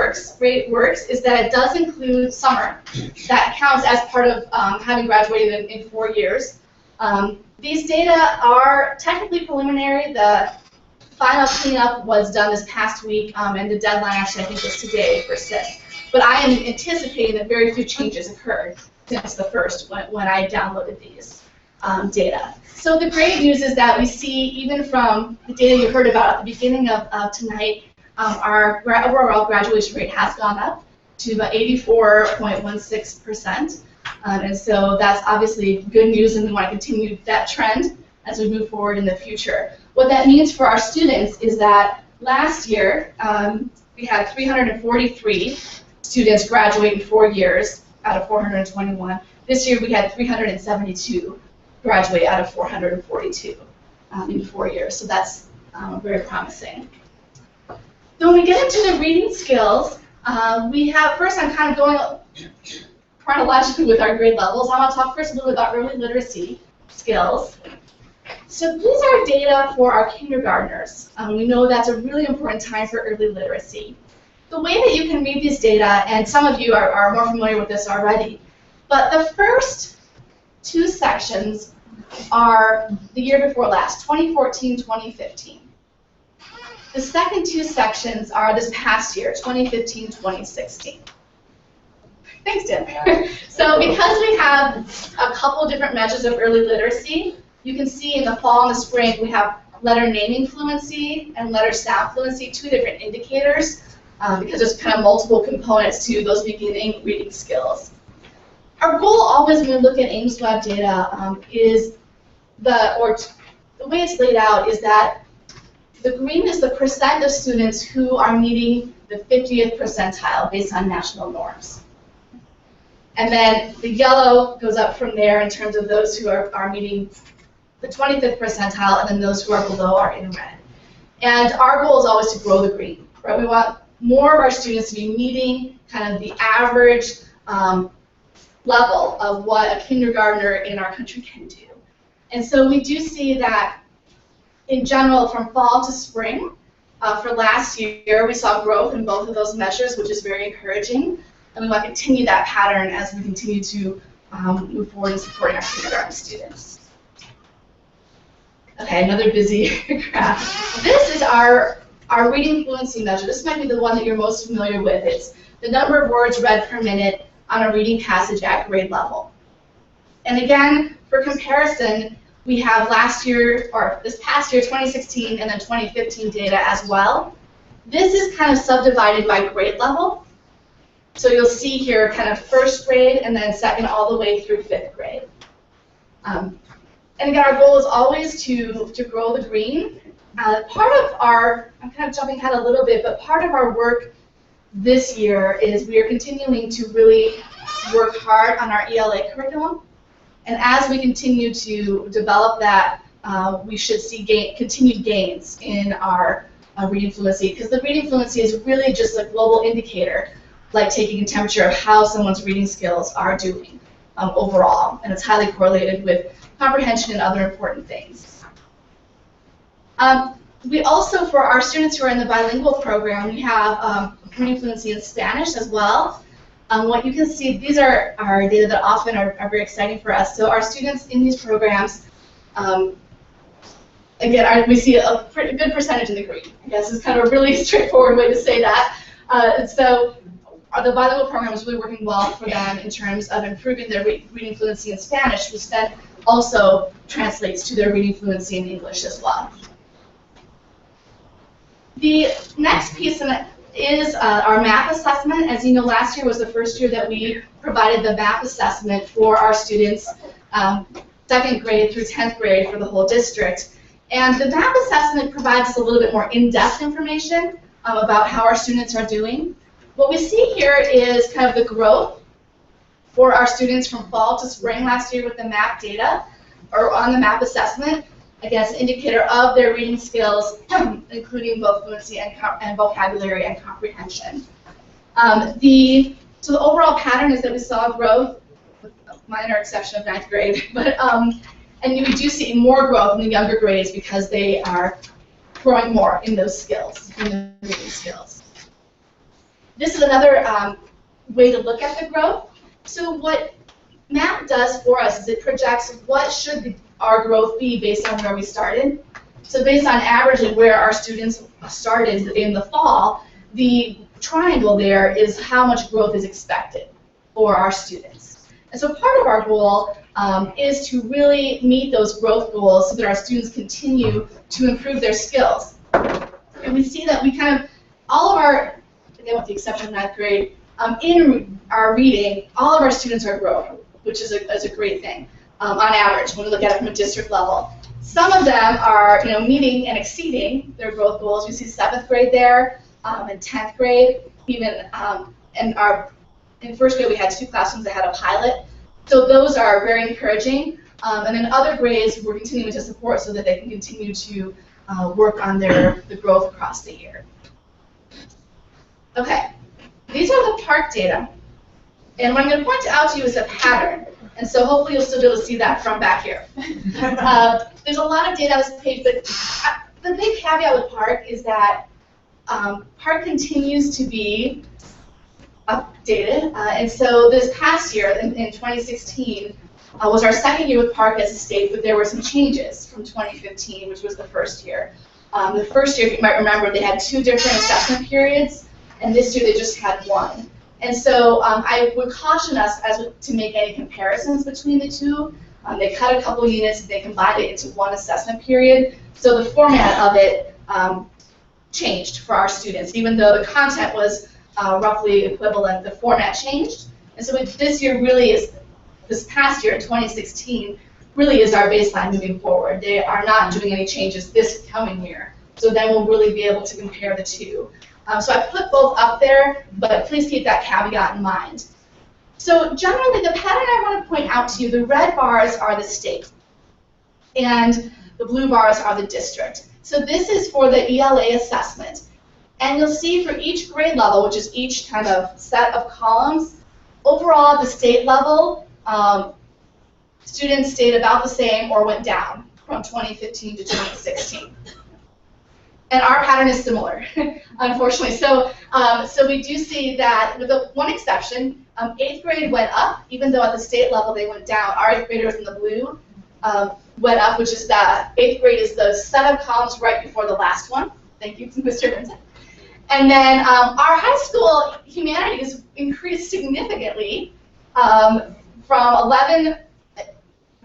rate works is that it does include summer. That counts as part of having graduated in 4 years. These data are technically preliminary. The final cleanup was done this past week, and the deadline actually I think was today for SIS. But I am anticipating that very few changes occurred since the first when I downloaded these data. So the great news is that we see, even from the data you heard about at the beginning of tonight, our overall graduation rate has gone up to about 84.16%. And so that's obviously good news, and we want to continue that trend as we move forward in the future. What that means for our students is that last year we had 343 students graduate in 4 years out of 421. This year we had 372 graduate out of 442 in 4 years. So that's very promising. So when we get into the reading skills, we have, first I'm kind of going chronologically with our grade levels. I want to talk first a little bit about early literacy skills. So these are data for our kindergartners. We know that's a really important time for early literacy. The way that you can read these data, and some of you are more familiar with this already, but the first 2 sections are the year before last, 2014-2015. The second 2 sections are this past year, 2015-2016. Thanks, Dan. So because we have a couple different measures of early literacy, you can see in the fall and the spring we have letter naming fluency and letter sound fluency, two different indicators, because there's kind of multiple components to those beginning reading skills. Our goal always when we look at Ames Web data is the way it's laid out is that the green is the percent of students who are meeting the 50th percentile based on national norms. And then the yellow goes up from there in terms of those who are meeting the 25th percentile, and then those who are below are in red. And our goal is always to grow the green, right? We want more of our students to be meeting kind of the average level of what a kindergartner in our country can do. And so we do see that in general from fall to spring, for last year we saw growth in both of those measures, which is very encouraging. And we want to continue that pattern as we continue to move forward in supporting our kindergarten students. Okay, another busy graph. This is our reading fluency measure. This might be the one that you're most familiar with. It's the number of words read per minute on a reading passage at grade level. And again, for comparison, we have last year, or this past year, 2016, and then 2015 data as well. This is kind of subdivided by grade level. So you'll see here kind of first grade and then second all the way through fifth grade. And again, our goal is always to grow the green. Part of our, I'm kind of jumping ahead a little bit, but part of our work this year is we are continuing to really work hard on our ELA curriculum. And as we continue to develop that, we should see continued gains in our reading fluency, because the reading fluency is really just a global indicator, like taking a temperature of how someone's reading skills are doing overall, and it's highly correlated with comprehension and other important things. We also, for our students who are in the bilingual program, we have reading fluency in Spanish as well. What you can see, these are data that often are very exciting for us. So our students in these programs, again, we see a pretty good percentage in the green. I guess is kind of a really straightforward way to say that. So the bilingual program is really working well for them in terms of improving their reading fluency in Spanish, which then also translates to their reading fluency in English as well. The next piece is our MAP assessment. As you know, last year was the first year that we provided the MAP assessment for our students, 2nd grade through 10th grade for the whole district. And the MAP assessment provides us a little bit more in-depth information about how our students are doing. What we see here is kind of the growth for our students from fall to spring last year with the MAP data, or on the MAP assessment. Again, it's an indicator of their reading skills, including both fluency and vocabulary and comprehension. So the overall pattern is that we saw growth, with a minor exception of 9th grade, but and we do see more growth in the younger grades because they are growing more in those skills, in the reading skills. This is another way to look at the growth. So what MAP does for us is it projects what should our growth be based on where we started. So based on averaging where our students started in the fall, the triangle there is how much growth is expected for our students. And so part of our goal is to really meet those growth goals so that our students continue to improve their skills. And we see that we kind of, all of our, again with the exception of 9th grade, in our reading, all of our students are growing, which is a great thing. On average, when we look at it from a district level. Some of them are, meeting and exceeding their growth goals. We see 7th grade there, and 10th grade, even, in 1st grade we had 2 classrooms that had a pilot. So those are very encouraging. And in other grades, we're continuing to support so that they can continue to work on the growth across the year. Okay, these are the PARCC data. And what I'm going to point out to you is a pattern. And so hopefully you'll still be able to see that from back here. There's a lot of data on this page, but the big caveat with PARCC is that PARCC continues to be updated. And so this past year, in 2016, was our 2nd year with PARCC as a state, but there were some changes from 2015, which was the first year. The first year, you might remember, they had 2 different assessment periods, and this year they just had 1. And so I would caution us to make any comparisons between the two. They cut a couple units, they combined it into one assessment period. So the format of it changed for our students. Even though the content was roughly equivalent, the format changed. And so this year really is, this past year in 2016, really is our baseline moving forward. They are not doing any changes this coming year. So then we'll really be able to compare the two. So I put both up there, but please keep that caveat in mind. So generally, the pattern I want to point out to you, the red bars are the state, and the blue bars are the district. So this is for the ELA assessment. And you'll see for each grade level, which is each kind of set of columns, overall at the state level, students stayed about the same or went down from 2015 to 2016. And our pattern is similar, unfortunately. So we do see that, with one exception, 8th grade went up, even though at the state level they went down. Our 8th graders in the blue went up, which is that 8th grade is the set of columns right before the last one. Thank you, Mr. Vincent. And then our high school humanities increased significantly from 11,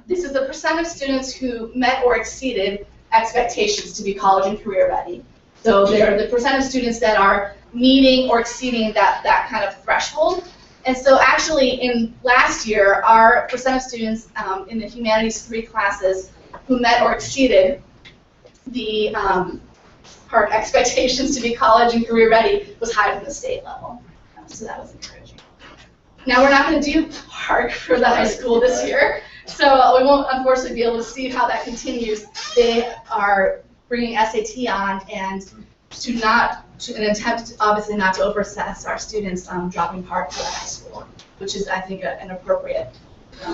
this is the percent of students who met or exceeded expectations to be college and career ready. So they're the percent of students that are meeting or exceeding that kind of threshold. And so actually in last year, our percent of students in the humanities 3 classes who met or exceeded the our expectations to be college and career ready was higher than the state level. So that was encouraging. Now we're not going to do PARC for the high school this year, so we won't unfortunately be able to see how that continues. They are bringing SAT on, and an attempt obviously not to overassess our students dropping PARC for the high school, which is I think an appropriate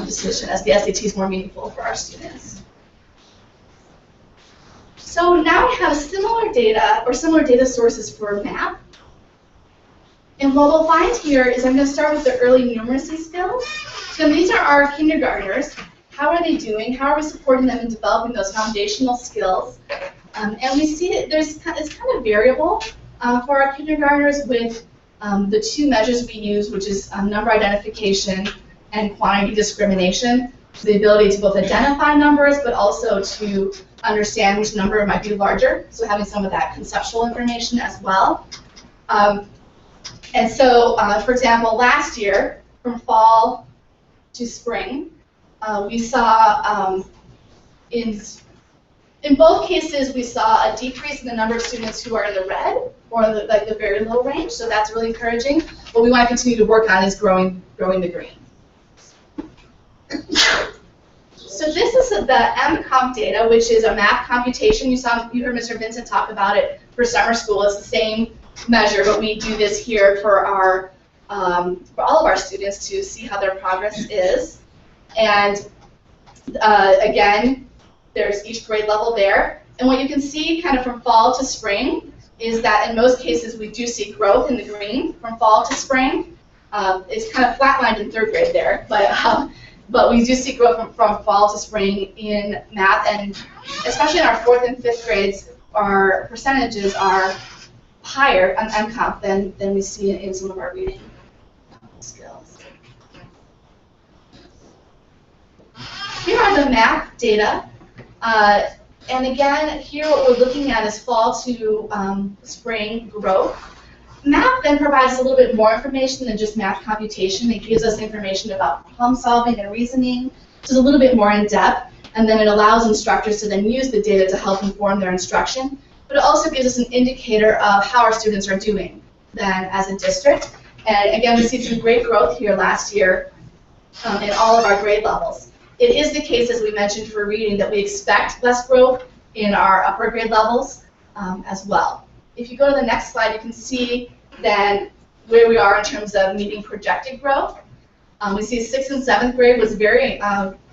decision, as the SAT is more meaningful for our students. So now we have similar data, or similar data sources for math. And what we'll find here is I'm going to start with the early numeracy skills. So these are our kindergartners. How are they doing? How are we supporting them in developing those foundational skills? And we see that it's kind of variable for our kindergartners with the 2 measures we use, which is number identification and quantity discrimination. So the ability to both identify numbers, but also to understand which number might be larger. So having some of that conceptual information as well. And so, for example, last year, from fall to spring, we saw, in both cases, we saw a decrease in the number of students who are in the red, or the very low range, so that's really encouraging. What we want to continue to work on is growing the green. So this is the MComp data, which is a math computation. You heard Mr. Vincent talk about it for summer school. It's the same measure, but we do this here for our for all of our students to see how their progress is. And again, there's each grade level there. And what you can see kind of from fall to spring is that in most cases we do see growth in the green from fall to spring. It's kind of flatlined in 3rd grade there, but we do see growth from fall to spring in math, and especially in our 4th and 5th grades, our percentages are higher on MComp than we see in some of our reading skills. Here are the math data. And again, here what we're looking at is fall to spring growth. Math then provides a little bit more information than just math computation. It gives us information about problem solving and reasoning, which is a little bit more in depth, and then it allows instructors to then use the data to help inform their instruction. But it also gives us an indicator of how our students are doing then as a district. And again, we see some great growth here last year in all of our grade levels. It is the case, as we mentioned for reading, that we expect less growth in our upper grade levels as well. If you go to the next slide, you can see then where we are in terms of meeting projected growth. We see 6th and 7th grade was very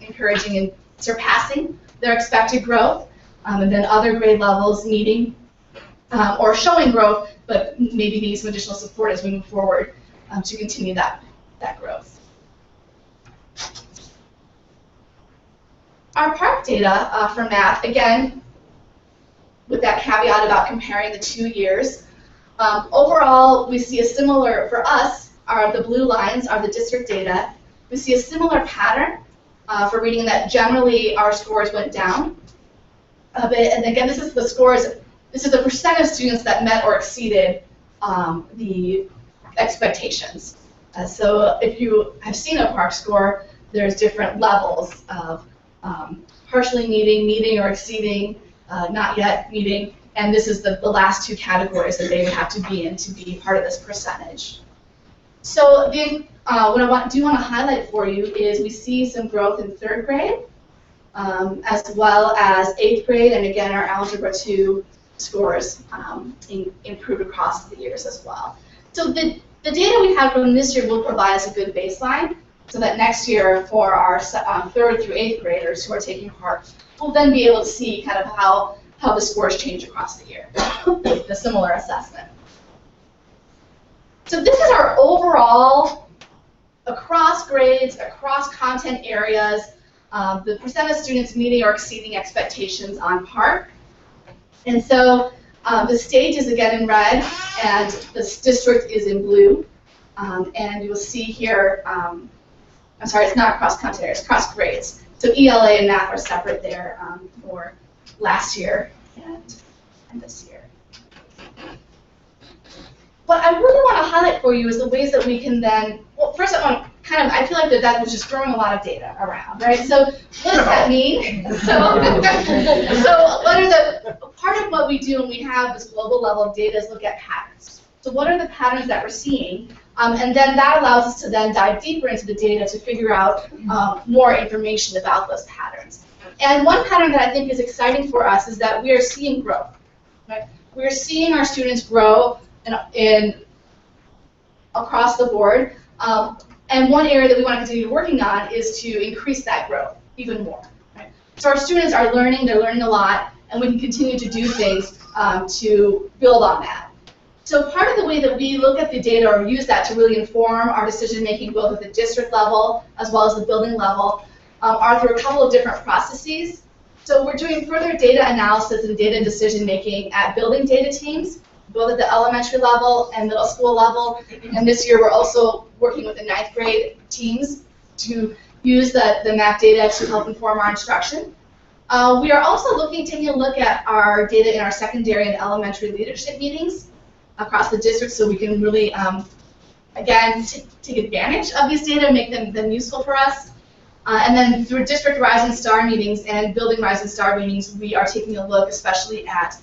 encouraging in surpassing their expected growth, and then other grade levels meeting or showing growth, but maybe needing some additional support as we move forward to continue that growth. Our PARC data for math, again, with that caveat about comparing the 2 years, overall we see a similar, for us, the blue lines are the district data. We see a similar pattern for reading that generally our scores went down a bit. And again, this is the scores, this is the percent of students that met or exceeded the expectations. So if you have seen a PARCC score, there's different levels of partially meeting or exceeding, not yet meeting, and this is the last two categories that they would have to be in to be part of this percentage. So what I do want to highlight for you is we see some growth in 3rd grade, as well as 8th grade, and again, our Algebra 2 scores improved across the years as well. So the data we have from this year will provide us a good baseline, so that next year for our 3rd through 8th graders who are taking part, we'll then be able to see kind of how the scores change across the year, the similar assessment. So this is our overall, across grades, across content areas, the percent of students meeting or exceeding expectations on PARCC. And so the state is again in red, and this district is in blue. And you'll see here, I'm sorry, it's not across content areas, across grades. So ELA and math are separate there for last year and this year. What I really want to highlight for you is the ways that we can then, well, first I want to I feel like that was just throwing a lot of data around, right? So what does that mean? So part of what we do when we have this global level of data is look at patterns. So what are the patterns that we're seeing? And then that allows us to then dive deeper into the data to figure out more information about those patterns. And one pattern that I think is exciting for us is that we are seeing growth. Right? We're seeing our students grow across the board. And one area that we want to continue working on is to increase that growth even more. Right? So our students are learning, they're learning a lot, and we can continue to do things to build on that. So part of the way that we look at the data or use that to really inform our decision making both at the district level as well as the building level are through a couple of different processes. So we're doing further data analysis and data decision making at building data teams, both at the elementary level and middle school level. And this year we're also working with the 9th grade teams to use the map data to help inform our instruction. We are also taking a look at our data in our secondary and elementary leadership meetings across the district so we can really, again, take advantage of these data and make them useful for us. And then through district Rising Star meetings and building Rising Star meetings, we are taking a look especially at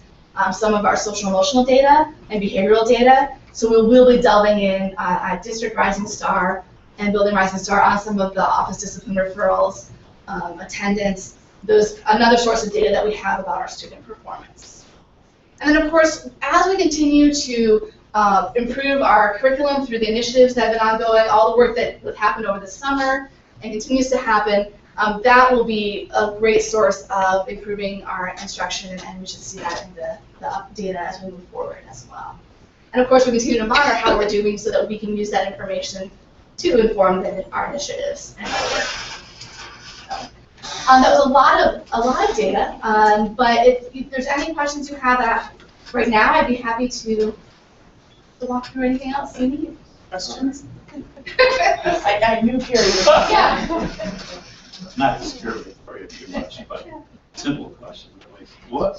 some of our social emotional data and behavioral data. So we will be delving in at District Rising Star and Building Rising Star on some of the office discipline referrals, attendance, another source of data that we have about our student performance. And then of course, as we continue to improve our curriculum through the initiatives that have been ongoing, all the work that happened over the summer and continues to happen, that will be a great source of improving our instruction, and we should see that in the data as we move forward as well. And of course, we continue to monitor how we're doing so that we can use that information to inform our initiatives and our work. That was a lot of data, but if there's any questions you have right now, I'd be happy to walk through anything else you need. Questions? I knew Carrie was. Yeah. Not to scare you too much, but simple question.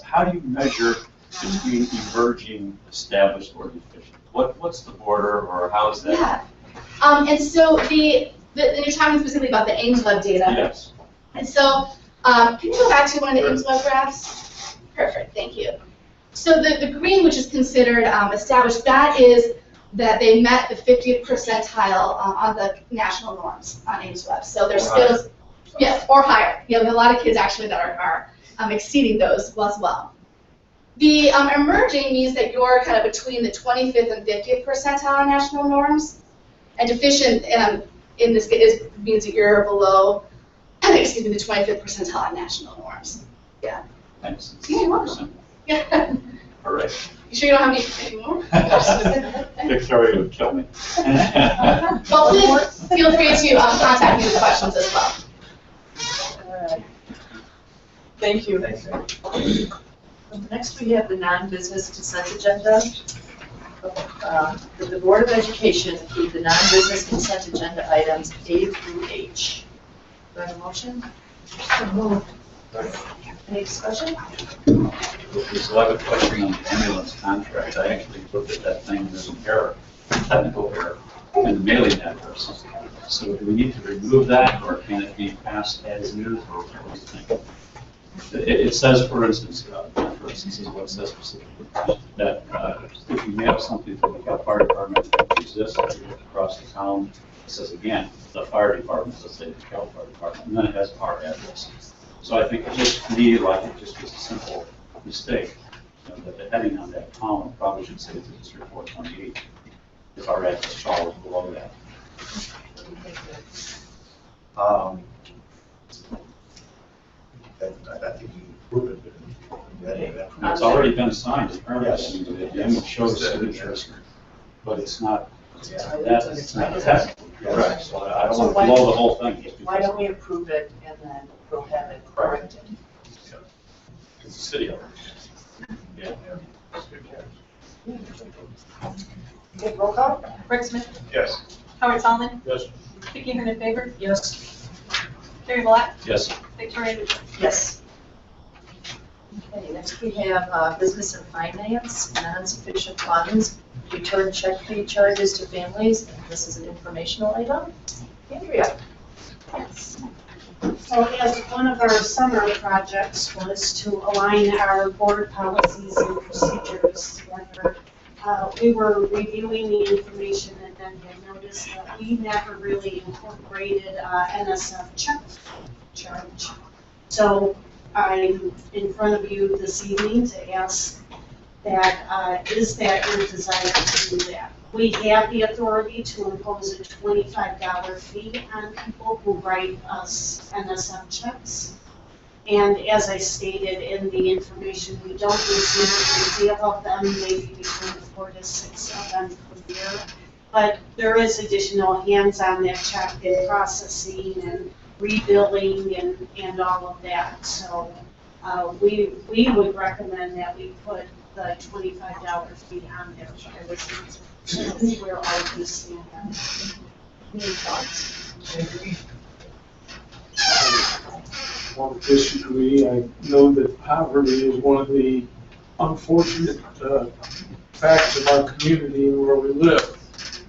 How do you measure between emerging, established, or deficient? What's the border, or how is that? Yeah. And so you're talking specifically about the Ames Web data. Yes. And so can you go back to one of the Ames Web graphs? Perfect. Thank you. So the green, which is considered established, that is that they met the 50th percentile on the national norms on Ames Web. So their skills, yes, or higher. You have a lot of kids actually that are exceeding those as well. The emerging means that you're kind of between the 25th and 50th percentile on national norms, and deficient in this case means that you're below, excuse me, the 25th percentile on national norms. Yeah. Thanks. Yeah. All right. You sure you don't have any more? Victoria would kill me. Well, please feel free to contact me with questions as well. All right. Thank you. Next, we have the non-business consent agenda. The Board of Education approved the non-business consent agenda items A through H. Do I have a motion? Any discussion? So I have a question on the ambulance contract. I actually looked at that thing, there's an error, technical error in the mailing address. So do we need to remove that, or can it be passed as is, or what do you think? It says, for instance, this is what it says specifically, that if you mail something to the Dekalb Fire Department that exists across the town, it says again, the fire department, let's say the Dekalb Fire Department, and then it has our address. So I think it just to me, like, it just was a simple mistake, you know, that the heading on that column probably should say to District 428, if our address falls below that. I think you prove it. It's already been signed, apparently, the image shows the signatures, but it's not, that's not technically correct, so I don't want to blow the whole thing. just Why because- don't we approve it and then we'll have it corrected? It's a city of it. Yeah. Okay, roll call? Rick Smith, Yes. Howard Solomon, Yes. Vicki Henry Favor, Yes. Carrie Black, Yes. Victoria Lucia. Yes. Okay, next we have business and finance, non-sufficient funds, return check fee charges to families. This is an informational item. Andrea? Yes. So as one of our summer projects was to align our board policies and procedures, we were reviewing the information and then had noticed that we never really incorporated NSF check charge. So I'm in front of you this evening to ask that, is that your desire to do that? We have the authority to impose a $25 fee on people who write us NSF checks. And as I stated in the information, we don't receive a great deal of them, maybe between 4 to 6 of them per year. But there is additional hands on that check and processing and rebilling and all of that. So we would recommend that we put the $25 fee on there. That's where all of this stand. Any thoughts? I agree. I won't disagree. I know that poverty is one of the unfortunate facts of our community and where we live.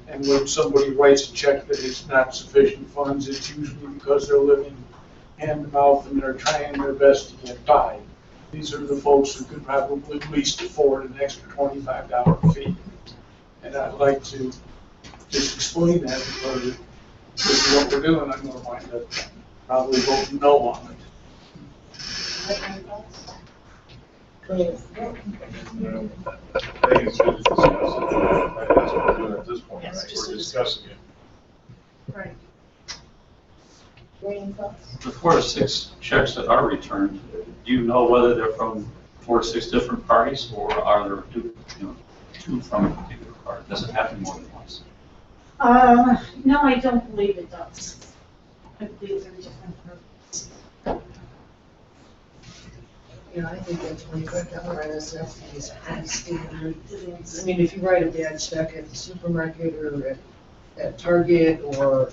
And when somebody writes a check that is not sufficient funds, it's usually because they're living hand to mouth and they're trying their best to get by. These are the folks who could probably at least afford an extra $25 fee. And I'd like to just explain that because this is what we're doing. I'm going to wind up probably voting no on it. I think it's good to discuss it. That's what we're doing at this point, right? We're discussing it. Right. The 4 to 6 checks that are returned, do you know whether they're from 4 to 6 different parties, or are there two from a particular party? Does it happen more than once? No, I don't believe it does. I believe they're different purposes. Yeah, I think that $25 NSF is pretty standard. I mean, if you write a bad check at the supermarket or at Target or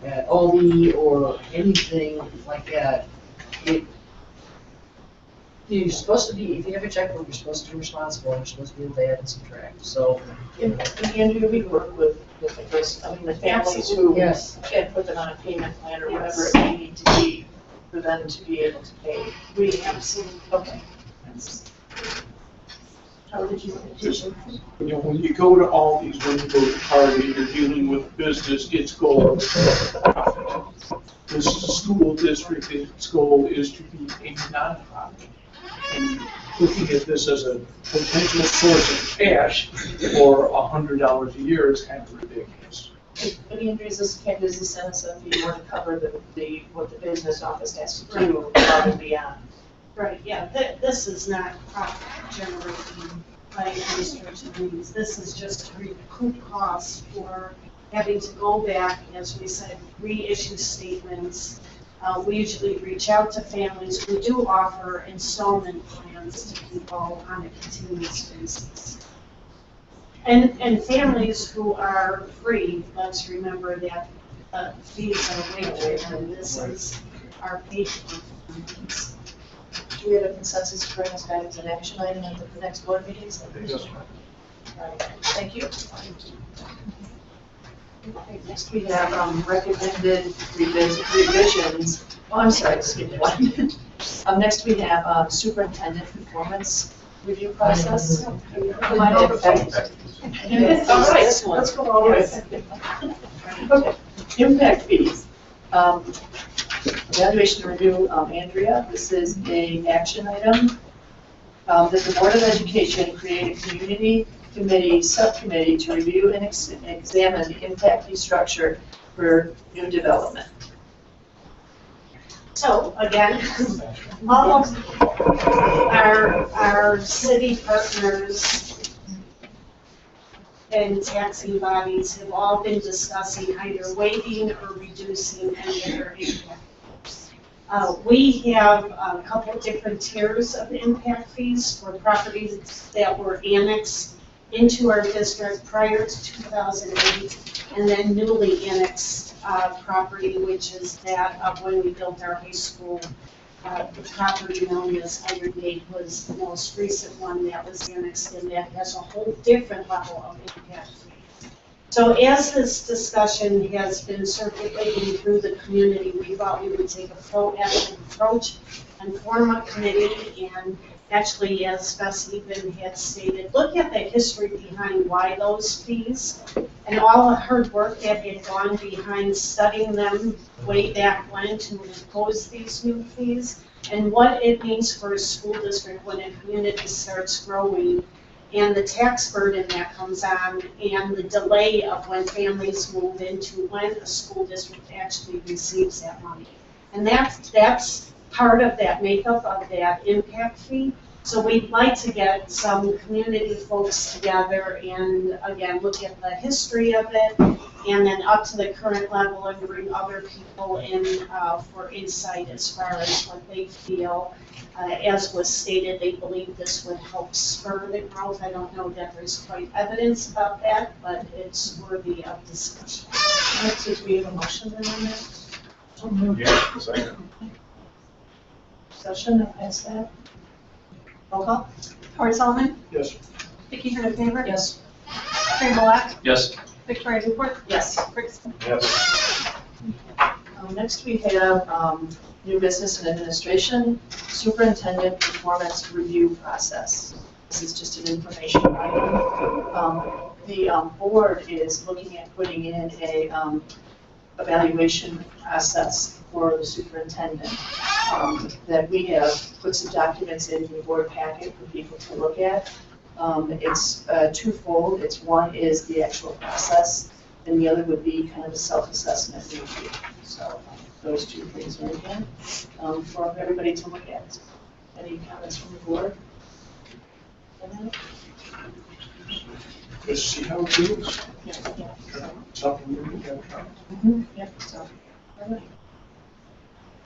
at Aldi or anything like that, you're supposed to be, if you have a checkbook, you're supposed to be responsible, and you're supposed to be able to add and subtract, so. And Andrea, we work with the families who Yes. can't put them on a payment plan or whatever it may need to be for them to be able to pay. We absolutely. Okay. How did you petition? You know, when you go to Aldi's, when you go to Target, you're dealing with business, its goal is profit. This is a school district, its goal is to be a nonprofit. And looking at this as a potential source of cash for $100 a year is kind of ridiculous. But Andrea, does this NSF fee more to cover what the business office has to do above and beyond? Right, yeah, this is not profit generating by any stretch of the means. This is just to recoup costs for having to go back, as we said, reissue statements. We usually reach out to families. We do offer installment plans to people on a continuous basis. And families who are free, let's remember that fees are waived, and this is are paid for. Do we have a consensus to bring this back as an action item at the next board meetings? Yes. Right. Thank you. Okay, next we have recommended revisions. Oh, I'm sorry, skip one. Next we have superintendent performance review process. Am I over? All right, let's go all the way. Okay, impact fees. Evaluation review, Andrea, this is a action item. That the Board of Education create a community committee, subcommittee to review and examine the impact fee structure for new development. So again, all of our city partners and taxing bodies have all been discussing either waiving or reducing any of their impact. We have a couple of different tiers of impact fees for properties that were annexed into our district prior to 2008, and then newly annexed property, which is that of when we built our high school. The property known as Iron Gate was the most recent one that was annexed, and that has a whole different level of impact fee. So as this discussion has been circulating through the community, we thought we would take a proactive approach and form a committee, and actually, as Bessie even had stated, look at the history behind why those fees and all the hard work that had gone behind studying them way back when to impose these new fees, and what it means for a school district when a community starts growing, and the tax burden that comes on, and the delay of when families move into when a school district actually receives that money. And that's part of that makeup of that impact fee. So we'd like to get some community folks together and again, look at the history of it, and then up to the current level and bring other people in for insight as far as what they feel. As was stated, they believe this would help spur the growth. I don't know that there's quite evidence about that, but it's worthy of discussion. So do we have a motion then on that? Yeah, second. Discussion, I'll pass that. Roll call? Howard Solomon, Yes. Vicky Hernandez-Faber, Yes. Terry Malak, Yes. Victoria Newport, Yes. Rick Yes. Next we have new business and administration, superintendent performance review process. This is just an information item. The board is looking at putting in a evaluation process for the superintendent. That we have put some documents in the board packet for people to look at. It's twofold. It's one is the actual process, and the other would be kind of a self-assessment review. So those two things are again for everybody to look at. Any comments from the board? Let's see how it feels. Yeah. Something we can try. Yep, so, all right.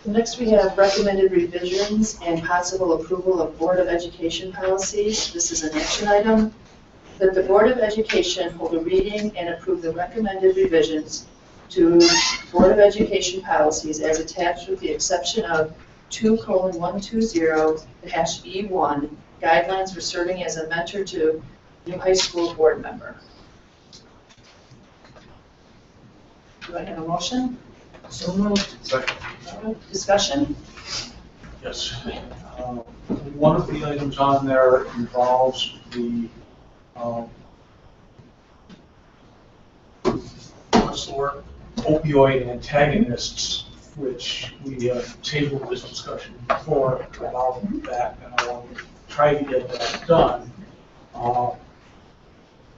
Next, we have recommended revisions and possible approval of Board of Education policies. This is an action item. That the Board of Education hold a reading and approve the recommended revisions to Board of Education policies as attached with the exception of 2:120-E1, guidelines for serving as a mentor to new high school board member. Do I have a motion? So moved. Second. Discussion? Yes. One of the items on there involves the, what's the word? Opioid antagonists, which we tabled this discussion before about that, and I want to try to get that done.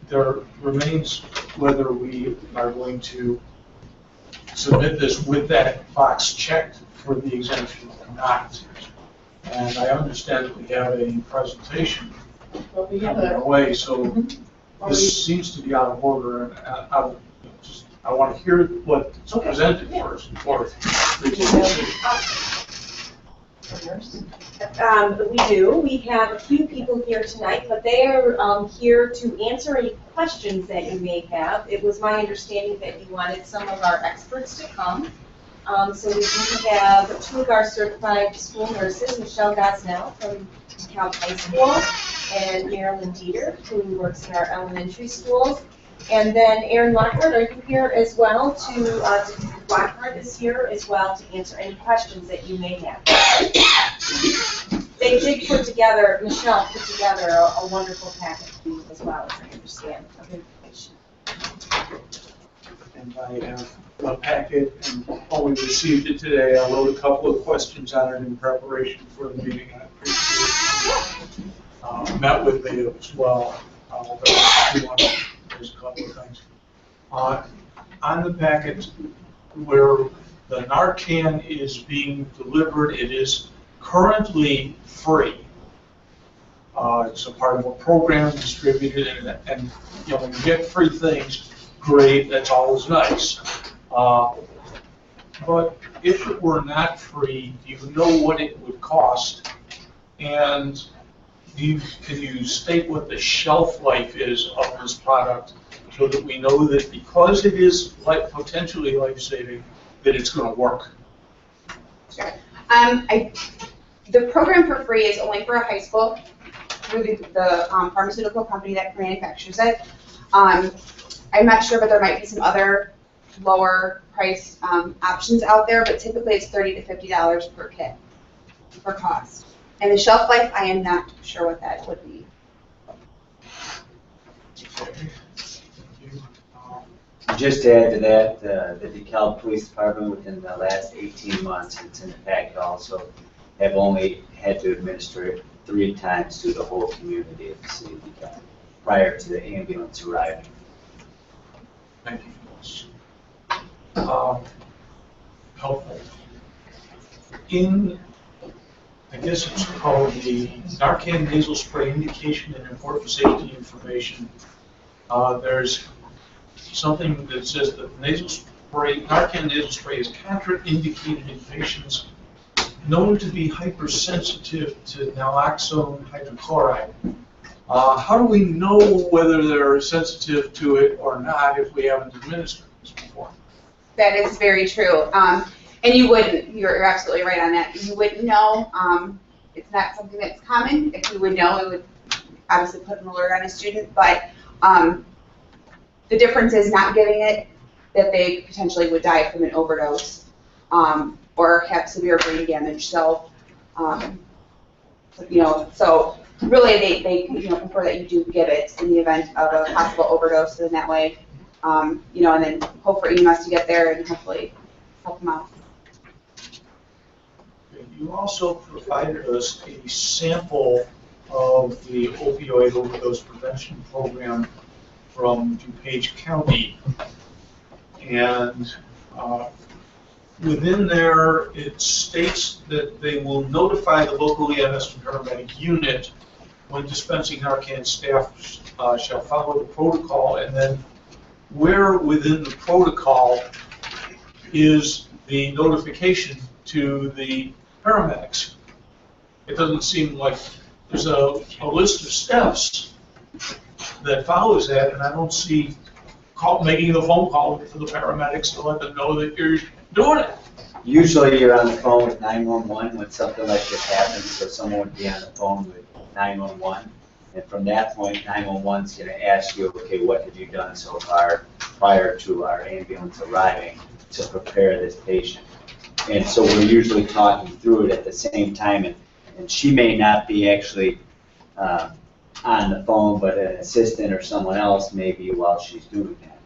There remains whether we are going to submit this with that box checked for the exemption or not. And I understand that we have a presentation Well, we have coming a, away, so this seems to be out of order, and I want to hear what's presented first before reaching a decision. We do. We have a few people here tonight, but they are here to answer any questions that you may have. It was my understanding that you wanted some of our experts to come. So we do have two of our certified school nurses, Michelle Gosnell from Dekalb High School and Marilyn Dieter, who works in our elementary schools. And then Erin Lockhart, are you here as well Lockhart is here as well to answer any questions that you may have. They did put together, Michelle put together a wonderful package for you as well, as I understand, of information. And I have a packet and only received it today. I wrote a couple of questions on it in preparation for the meeting. I appreciate it. Met with me as well. There's a couple of things. On the packet where the Narcan is being delivered, it is currently free. It's a part of a program distributed, and you know, when you get free things, great, that's always nice. But if it were not free, do you know what it would cost? And can you state what the shelf life is of this product so that we know that because it is potentially life-saving, that it's going to work? Sure. The program for free is only for a high school through the pharmaceutical company that manufactures it. I'm not sure, but there might be some other lower price options out there, but typically it's $30 to $50 per kit for cost. And the shelf life, I am not sure what that would be. Just to add to that, the DeKalb Police Department within the last 18 months, it's in the packet also, have only had to administer it 3 times to the whole community of the city of DeKalb prior to the ambulance arriving. Thank you. Helpful. I guess it's called the Narcan nasal spray indication and important safety information. There's something that says that Narcan nasal spray is contraindicated in patients known to be hypersensitive to naloxone hydrochloride. How do we know whether they're sensitive to it or not if we haven't administered this before? That is very true. And you wouldn't, you're absolutely right on that. You wouldn't know. It's not something that's common. If you would know, it would obviously put an alert on a student. But the difference is not giving it, that they potentially would die from an overdose or have severe brain damage. So, so really they prefer that you do give it in the event of a possible overdose, and that way, and then hope for EMS to get there and hopefully help them out. You also provided us a sample of the opioid overdose prevention program from DuPage County. And within there, it states that they will notify the local EMS and paramedic unit when dispensing Narcan. Staff shall follow the protocol, and then where within the protocol is the notification to the paramedics. It doesn't seem like there's a list of steps that follows that, and I don't see making the phone call to the paramedics to let them know that you're doing it. Usually you're on the phone with 911 when something like this happens, so someone would be on the phone with 911. And from that point, 911 is going to ask you, okay, what have you done so far prior to our ambulance arriving to prepare this patient? And so we're usually talking through it at the same time, and she may not be actually on the phone, but an assistant or someone else may be while she's doing that.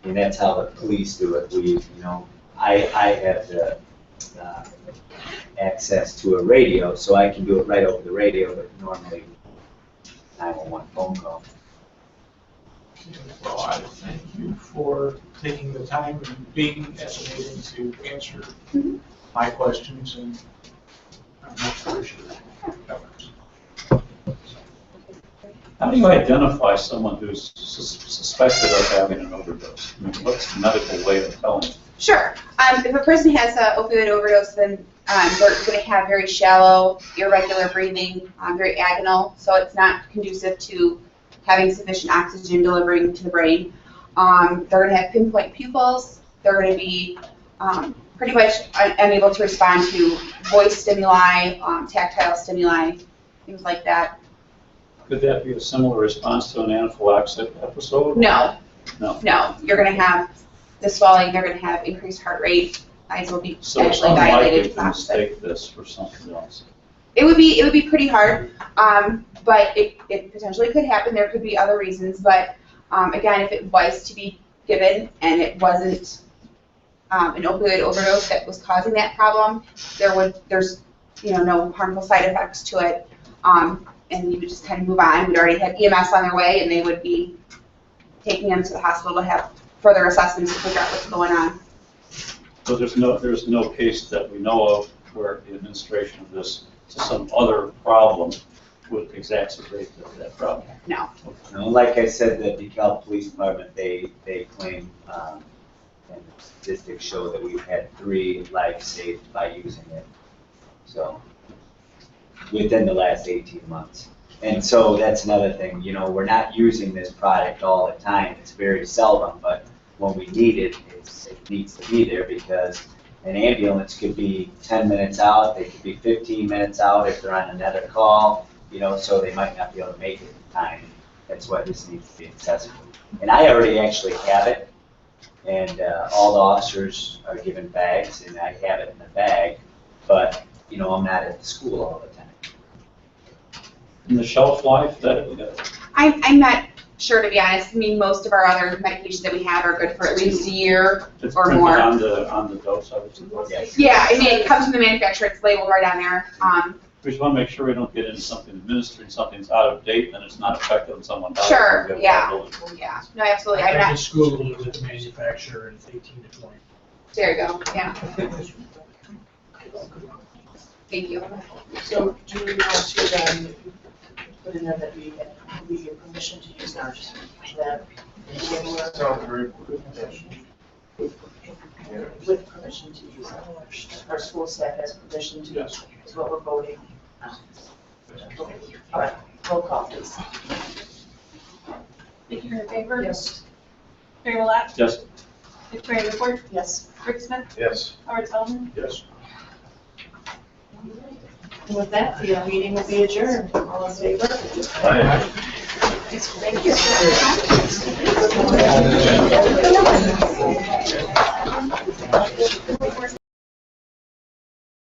And that's how the police do it. I have the access to a radio, so I can do it right over the radio, but normally 911 phone call. Well, I thank you for taking the time and being as amazing to answer my questions, and I'm much appreciated. How do you identify someone who's suspected of having an overdose? I mean, what's the medical way of telling? Sure. If a person has an opioid overdose, then they're going to have very shallow, irregular breathing, very agonal, so it's not conducive to having sufficient oxygen delivering to the brain. They're going to have pinpoint pupils. They're going to be pretty much unable to respond to voice stimuli, tactile stimuli, things like that. Could that be a similar response to an anaphylaxis episode? No. No. No, you're gonna have the swelling, they're gonna have increased heart rate, eyes will be So it's actually dilated. unlikely to mistake this for something else. It would be pretty hard, but it potentially could happen, there could be other reasons, but, again, if it was to be given and it wasn't, an opioid overdose that was causing that problem, there's, no harmful side effects to it, and you would just kind of move on. We'd already have EMS on their way, and they would be taking them to the hospital to have further assessments to figure out what's going on. So there's no case that we know of where the administration of this to some other problem would exacerbate that problem? No. No, like I said, the Dekalb Police Department, they claim, and the statistics show that we've had 3 lives saved by using it. So, within the last 18 months. And so that's another thing, we're not using this product all the time. It's very seldom, but when we need it, it needs to be there because an ambulance could be 10 minutes out, they could be 15 minutes out if they're on another call, so they might not be able to make it in time. That's why this needs to be accessible. And I already actually have it, and all the officers are given bags, and I have it in the bag, but, I'm not at the school all the time. And the shelf life that I'm not sure, to be honest. I mean, most of our other medications that we have are good for at least a year it's or printed more. on the dose, I would suppose. Yes. Yeah, I mean, it comes from the manufacturer, it's labeled right on there. We just want to make sure we don't get into something administered, something's out of date, and it's not effective on someone. Sure, yeah, yeah, no, absolutely, I'm I not, just Googled it, the manufacturer, and it's 18 to 20. there you go, yeah. Thank you. So do you want to then put in there that we give permission to use ours? That Sounds very good. with permission to use ours. Our school staff has permission to use, is what we're voting. Okay. All right, roll call please. Vicky, in favor? Yes. Mary Malott? Yes. Victoria Newport? Yes. Rick Smith? Yes. Howard Sullivan? Yes. And with that, the meeting will be adjourned. All in favor? Aye. Thank you.